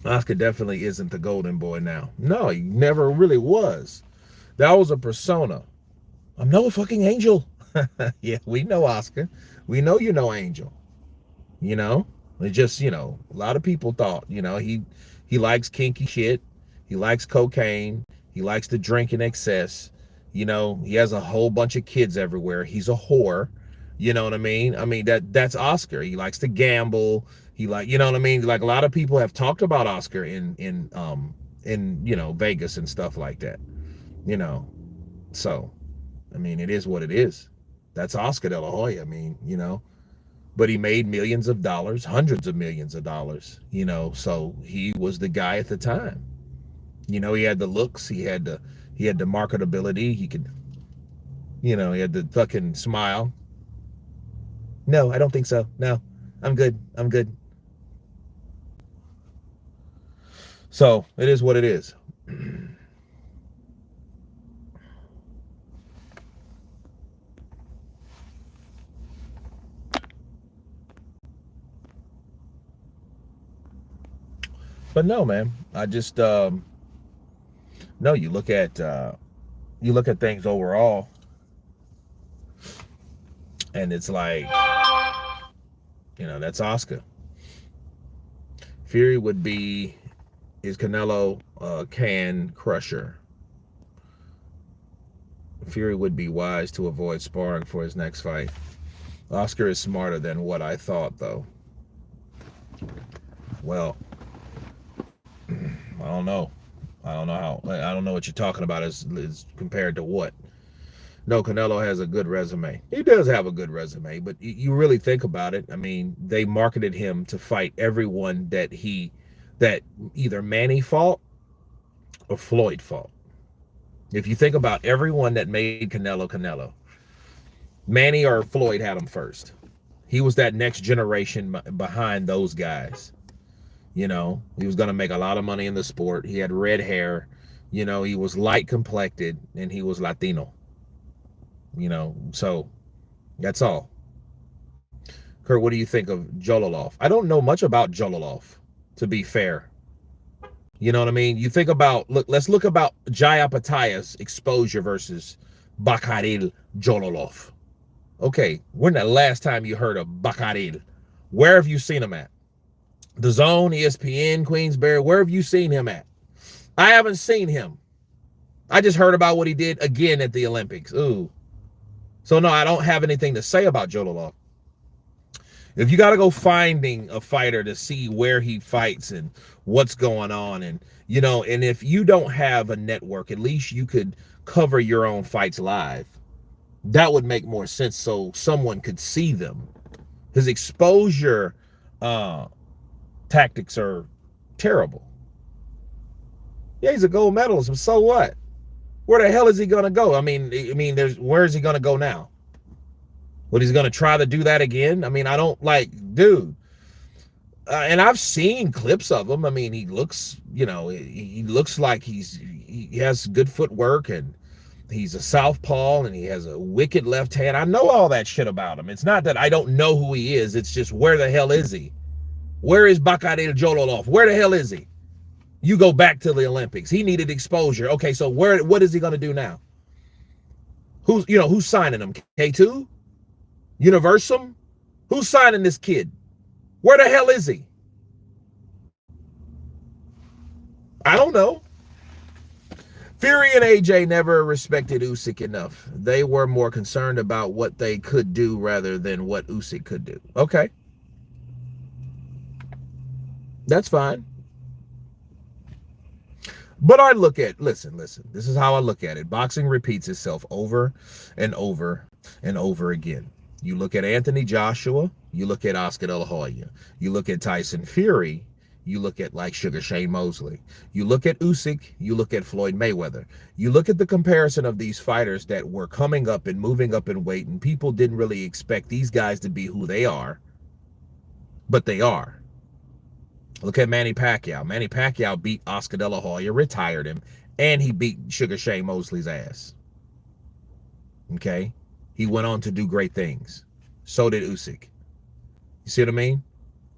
Oscar definitely isn't the golden boy now. No, he never really was. That was a persona. I'm no fucking angel. Yeah, we know Oscar. We know you know Angel. It just, a lot of people thought, he likes kinky shit. He likes cocaine. He likes to drink in excess. He has a whole bunch of kids everywhere. He's a whore. You know what I mean? That's Oscar. He likes to gamble. He you know what I mean? Like, a lot of people have talked about Oscar in Vegas and stuff like that. So, it is what it is. That's Oscar de la Hoya. But he made millions of dollars, hundreds of millions of dollars, so he was the guy at the time. He had the looks, he had the marketability, he could, he had the fucking smile. No, I don't think so. No, I'm good. So it is what it is. But no, man, I just no. You look at things overall, and it's like, that's Oscar. Fury is Canelo a can crusher? Fury would be wise to avoid sparring for his next fight. Oscar is smarter than what I thought, though. Well, I don't know. I don't know what you're talking about as compared to what. No, Canelo has a good resume. He does have a good resume, but you really think about it. They marketed him to fight everyone that he that either Manny fought or Floyd fought. If you think about everyone that made Canelo, Manny or Floyd had him first. He was that next generation behind those guys. You know, he was going to make a lot of money in the sport. He had red hair. You know, he was light complected and he was Latino. You know, so that's all. Kurt, what do you think of Jololoff? I don't know much about Jololoff, to be fair. You know what I mean? You think about, let's look about Jayapathia's exposure versus Bakaril Jololoff. Okay, when the last time you heard of Bakaril? Where have you seen him at? The Zone, ESPN, Queensberry, where have you seen him at? I haven't seen him. I just heard about what he did again at the Olympics. Ooh. So no, I don't have anything to say about Jololoff. If you got to go finding a fighter to see where he fights and what's going on, and you know, and if you don't have a network, at least you could cover your own fights live. That would make more sense so someone could see them. His exposure tactics are terrible. Yeah, he's a gold medalist, but so what? Where the hell is he gonna go? I mean, where is he gonna go now? What, he's gonna try to do that again? I mean, I don't like, dude. And I've seen clips of him. I mean, he looks, you know, he looks like he has good footwork, and he's a southpaw, and he has a wicked left hand. I know all that shit about him. It's not that I don't know who he is. It's just, where the hell is he? Where is Bakaril Jololoff? Where the hell is he? You go back to the Olympics. He needed exposure. Okay, so what is he going to do now? Who's signing him? K2? Universum? Who's signing this kid? Where the hell is he? I don't know. Fury and AJ never respected Usyk enough. They were more concerned about what they could do rather than what Usyk could do. Okay. That's fine. But I look at, listen, this is how I look at it. Boxing repeats itself over and over and over again. You look at Anthony Joshua, you look at Oscar De La Hoya, you look at Tyson Fury, you look at like Sugar Shane Mosley, you look at Usyk, you look at Floyd Mayweather. You look at the comparison of these fighters that were coming up and moving up in weight, and people didn't really expect these guys to be who they are, but they are. Look at Manny Pacquiao. Manny Pacquiao beat Oscar De La Hoya, retired him, and he beat Sugar Shane Mosley's ass. Okay? He went on to do great things. So did Usyk. You see what I mean?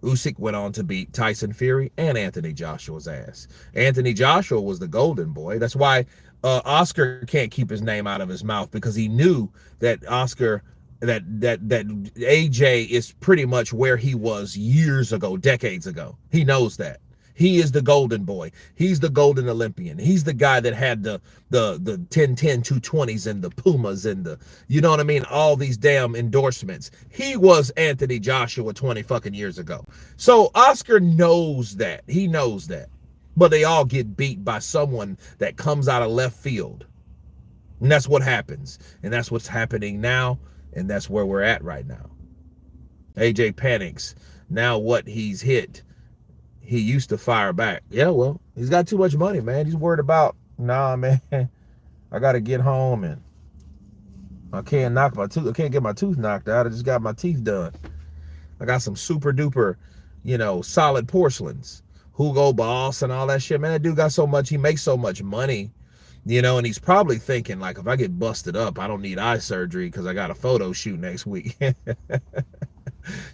Usyk went on to beat Tyson Fury and Anthony Joshua's ass. Anthony Joshua was the golden boy. That's why Oscar can't keep his name out of his mouth, because he knew that Oscar, that AJ is pretty much where he was years ago, decades ago. He knows that. He is the golden boy. He's the golden Olympian. He's the guy that had the 10-10 220s and the Pumas and the, you know what I mean, all these damn endorsements. He was Anthony Joshua 20 fucking years ago. So Oscar knows that. He knows that. But they all get beat by someone that comes out of left field. And that's what happens. And that's what's happening now. And that's where we're at right now. AJ panics. Now what he's hit, he used to fire back. Yeah, well, he's got too much money, man. He's worried about, nah, man, I got to get home and I can't get my tooth knocked out. I just got my teeth done. I got some super duper, you know, solid porcelains, Hugo Boss and all that shit. Man, that dude got so much, he makes so much money, you know, and he's probably thinking, like, if I get busted up, I don't need eye surgery because I got a photo shoot next week.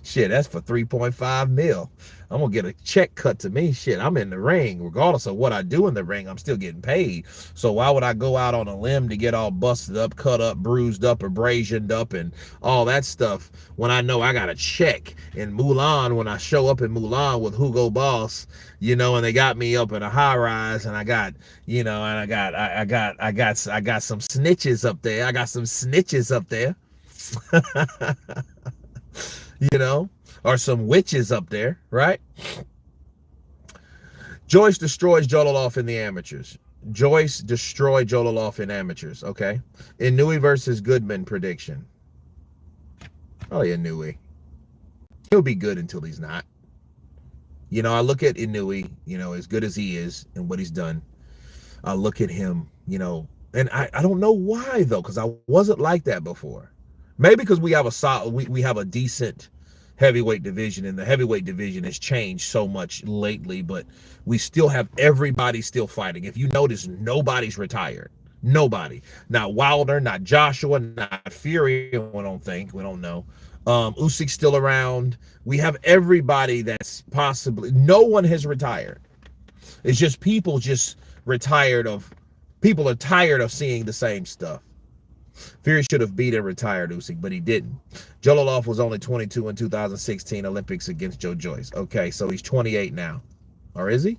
Shit, that's for 3.5 mil. I'm gonna get a check cut to me. Shit, I'm in the ring. Regardless of what I do in the ring, I'm still getting paid. So why would I go out on a limb to get all busted up, cut up, bruised up, abrasioned up, and all that stuff when I know I got a check in Mulan, when I show up in Mulan with Hugo Boss, you know, and they got me up in a high rise, and I got, you know, and I got some snitches up there. I got some snitches up there. You know, or some witches up there, right? Joyce destroys Jololoff in the amateurs. Joyce destroyed Jololoff in amateurs, okay? Inouye versus Goodman prediction. Oh yeah, Inouye. He'll be good until he's not. You know, I look at Inui, you know, as good as he is and what he's done. I look at him, you know, and I don't know why though, because I wasn't like that before. Maybe because we have a solid, we have a decent heavyweight division, and the heavyweight division has changed so much lately, but we still have everybody still fighting. If you notice, nobody's retired. Nobody. Not Wilder, not Joshua, not Fury. We don't know. Usyk's still around. We have everybody that's possibly. No one has retired. It's just people just retired of. People are tired of seeing the same stuff. Fury should have beat and retired Usyk, but he didn't. Jololoff was only 22 in 2016 Olympics against Joe Joyce. Okay, so he's 28 now. Or is he?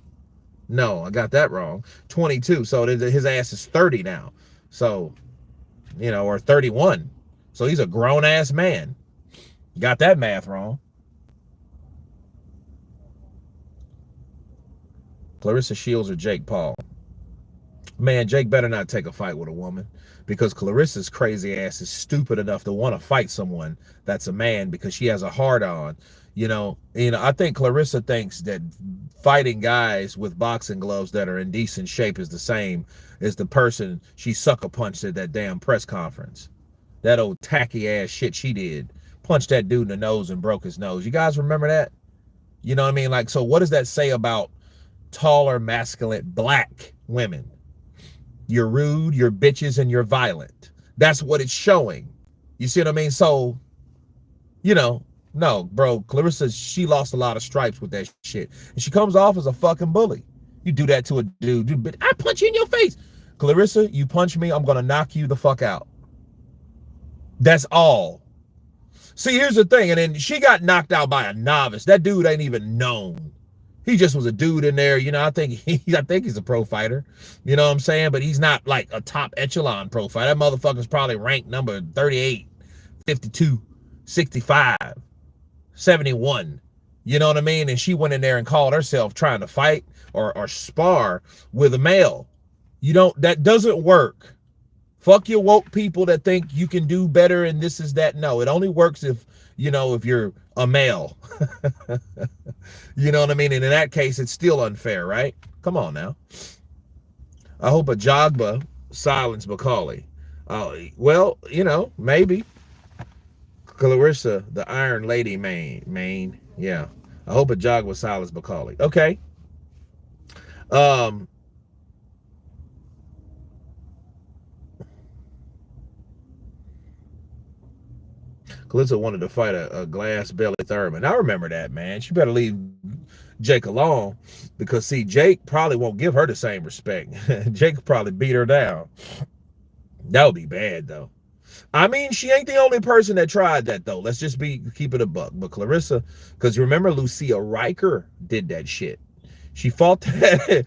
No, I got that wrong. 22. So his ass is 30 now. So, you know, or 31. So he's a grown-ass man. Got that math wrong. Clarissa Shields or Jake Paul? Man, Jake better not take a fight with a woman, because Clarissa's crazy ass is stupid enough to want to fight someone that's a man because she has a hard on. You know, I think Clarissa thinks that fighting guys with boxing gloves that are in decent shape is the same as the person she sucker punched at that damn press conference. That old tacky ass shit she did. Punched that dude in the nose and broke his nose. You guys remember that? You know what I mean? Like, so what does that say about taller, masculine, black women? You're rude, you're bitches, and you're violent. That's what it's showing. You see what I mean? So, you know, no, bro, Clarissa, she lost a lot of stripes with that shit. And she comes off as a fucking bully. You do that to a dude, but I punch you in your face. Clarissa, you punch me, I'm gonna knock you the fuck out. That's all. See, here's the thing, and then she got knocked out by a novice. That dude ain't even known. He just was a dude in there, you know. I think he's a pro fighter, you know what I'm saying? But he's not like a top echelon pro fighter. That motherfucker's probably ranked number 38, 52, 65, 71. You know what I mean? And she went in there and called herself trying to fight or spar with a male. That doesn't work. Fuck your woke people that think you can do better and this is that. No, it only works if you're a male. You know what I mean? And in that case, it's still unfair, right? Come on now. I hope a Jogba silenced Macaulay. Well, you know, maybe. Clarissa, the Iron Lady main. Yeah. I hope a Jogba silenced Macaulay. Okay. Clarissa wanted to fight a glass belly Thurman. I remember that, man. She better leave Jake alone, because see, Jake probably won't give her the same respect. Jake probably beat her down. That would be bad though. I mean, she ain't the only person that tried that though. Let's just keep it a buck. But Clarissa, because you remember Lucia Riker did that shit. She fought that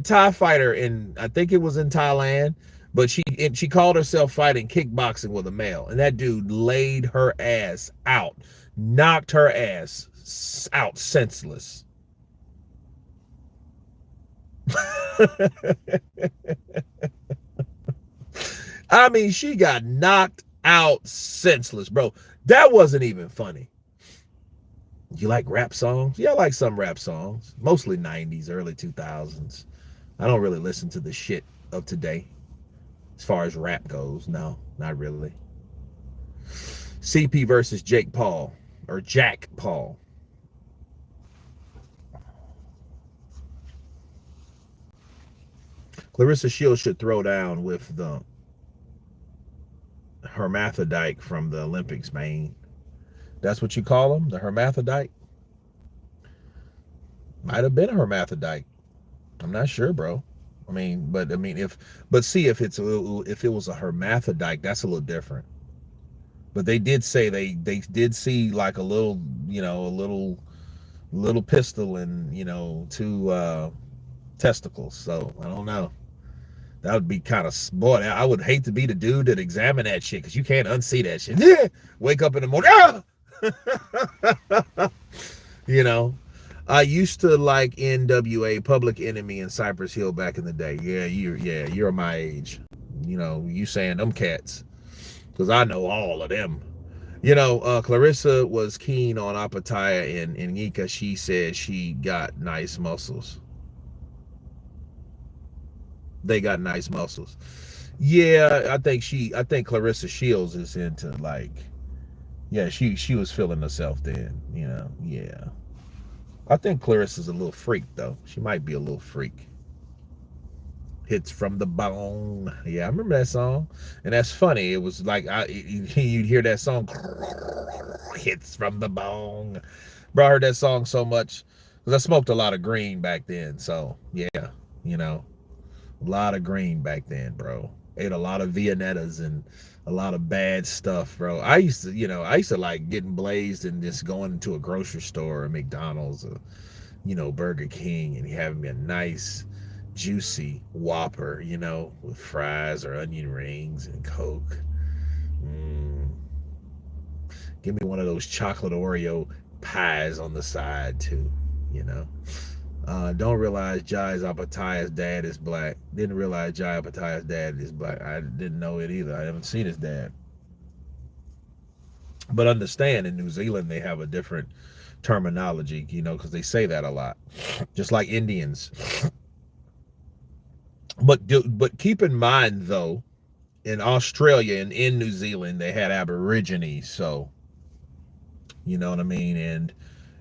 Thai fighter in, I think it was in Thailand. But she called herself fighting kickboxing with a male, and that dude laid her ass out, knocked her ass out senseless. I mean, she got knocked out senseless, bro. That wasn't even funny. You like rap songs? Yeah, I like some rap songs, mostly 90s, early 2000s. I don't really listen to the shit of today. As far as rap goes, no, not really. CP versus Jake Paul, or Jack Paul. Clarissa Shields should throw down with the hermaphrodite from the Olympics, man. That's what you call them, the hermaphrodite? Might have been a hermaphrodite. I'm not sure, bro. But if it was a hermaphrodite, that's a little different. But they did say they did see like a little, little pistol and two testicles. So I don't know. That would be kind of, boy, I would hate to be the dude that examine that shit, because you can't unsee that shit. Yeah. Wake up in the morning. Ah! I used to like NWA, Public Enemy, and Cypress Hill back in the day. Yeah, you're my age. You saying them cats, because I know all of them. You know, Clarissa was keen on Apataya and Nika. She said she got nice muscles. They got nice muscles. Yeah, I think Clarissa Shields is into like, yeah, she was feeling herself then, you know. Yeah. I think Clarissa's a little freak though. She might be a little freak. Hits from the bone. Yeah, I remember that song. And that's funny. It was like you'd hear that song, hits from the bone. Bro, I heard that song so much because I smoked a lot of green back then. So yeah, you know, a lot of green back then, bro. Ate a lot of Viennettas and a lot of bad stuff, bro. I used to like getting blazed and just going into a grocery store or McDonald's or, you know, Burger King and having me a nice, juicy Whopper, you know, with fries or onion rings and Coke. Mm. Give me one of those chocolate Oreo pies on the side too, you know. Don't realize Jai Zapataya's dad is black. Didn't realize Jai Zapataya's dad is black. I didn't know it either. I haven't seen his dad. But understand, in New Zealand, they have a different terminology, you know, because they say that a lot, just like Indians. But keep in mind, though, in Australia and in New Zealand, they had Aborigines. So, you know what I mean? And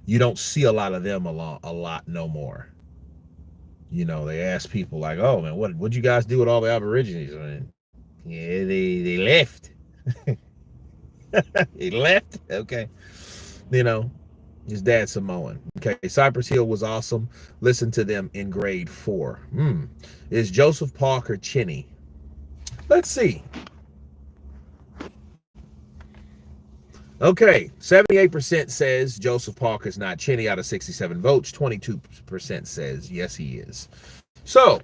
you don't see a lot of them a lot no more. You know, they ask people like, "Oh man, what'd you guys do with all the Aborigines?" I mean, yeah, they left. They left. Okay, you know, his dad's Samoan. Okay, Cypress Hill was awesome. Listen to them in grade 4. Is Joseph Parker chinny? Let's see. Okay, 78% says Joseph Parker's not chinny out of 67 votes. 22% says yes, he is. So,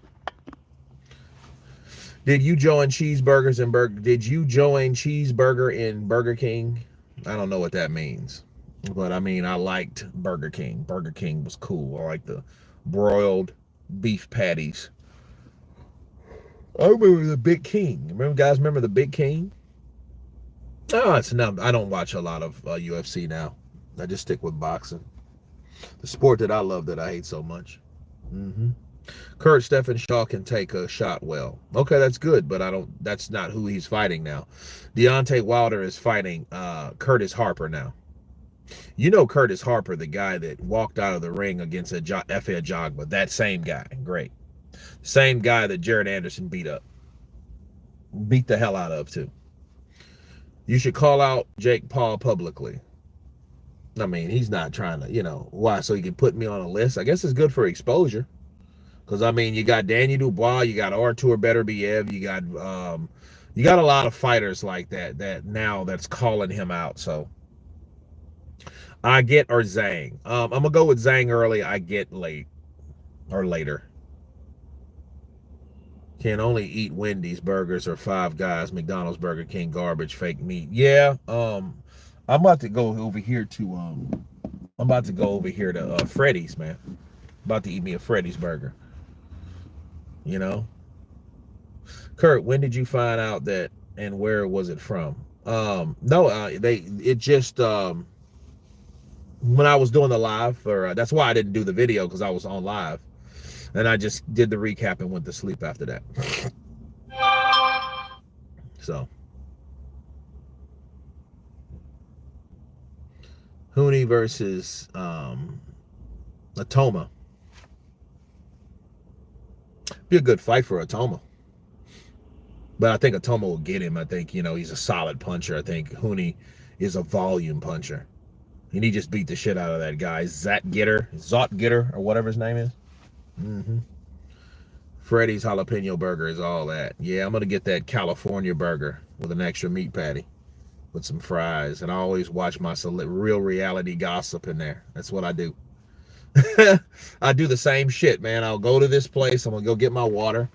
did you join cheeseburgers and burger? Did you join cheeseburger in Burger King? I don't know what that means, but I mean, I liked Burger King. Burger King was cool. I like the broiled beef patties. I remember the Big King. Remember, guys? Remember the Big King? Oh, it's no. I don't watch a lot of UFC now. I just stick with boxing, the sport that I love that I hate so much. Mm-hmm. Kurt Stephen Shaw can take a shot well. Okay, that's good, but I don't. That's not who he's fighting now. Deontay Wilder is fighting Curtis Harper now. You know Curtis Harper, the guy that walked out of the ring against Efe Ajagba. That same guy. Great. Same guy that Jared Anderson beat up. Beat the hell out of, too. You should call out Jake Paul publicly. I mean, he's not trying to, you know, why? So he can put me on a list? I guess it's good for exposure. Because, I mean, you got Daniel Dubois, you got Artur Beterbiev, you got a lot of fighters like that now that's calling him out. So I get or Zhang. I'm going to go with Zhang early. I get late or later. Can only eat Wendy's burgers or Five Guys, McDonald's, Burger King, garbage, fake meat. Yeah. I'm about to go over here to Freddy's, man. About to eat me a Freddy's burger. You know? Kurt, when did you find out that and where was it from? No, it just when I was doing the live, or that's why I didn't do the video because I was on live. And I just did the recap and went to sleep after that. So, Hooney versus Atoma. Be a good fight for Atoma. But I think Atoma will get him. I think, you know, he's a solid puncher. I think Hooney is a volume puncher. And he just beat the shit out of that guy, Zotgitter, or whatever his name is. Mm-hmm. Freddy's jalapeno burger is all that. Yeah, I'm going to get that California burger with an extra meat patty with some fries. And I always watch my real reality gossip in there. That's what I do. I do the same shit, man. I'll go to this place. I'm going to go get my water.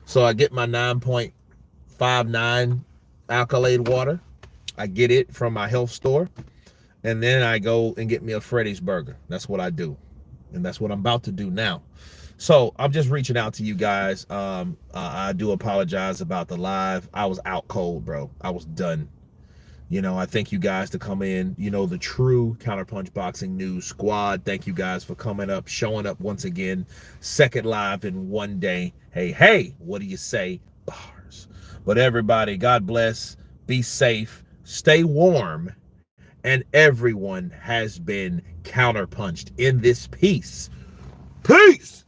So I get my 9.59 alkalate water. I get it from my health store. And then I go and get me a Freddy's burger. That's what I do. And that's what I'm about to do now. So I'm just reaching out to you guys. I do apologize about the live. I was out cold, bro. I was done. You know, I thank you guys to come in, you know, the true Counterpunch Boxing News squad. Thank you guys for coming up, showing up once again. Second live in one day. Hey, hey, what do you say? Bars. But everybody, God bless. Be safe. Stay warm. And everyone has been counterpunched in this piece. Peace.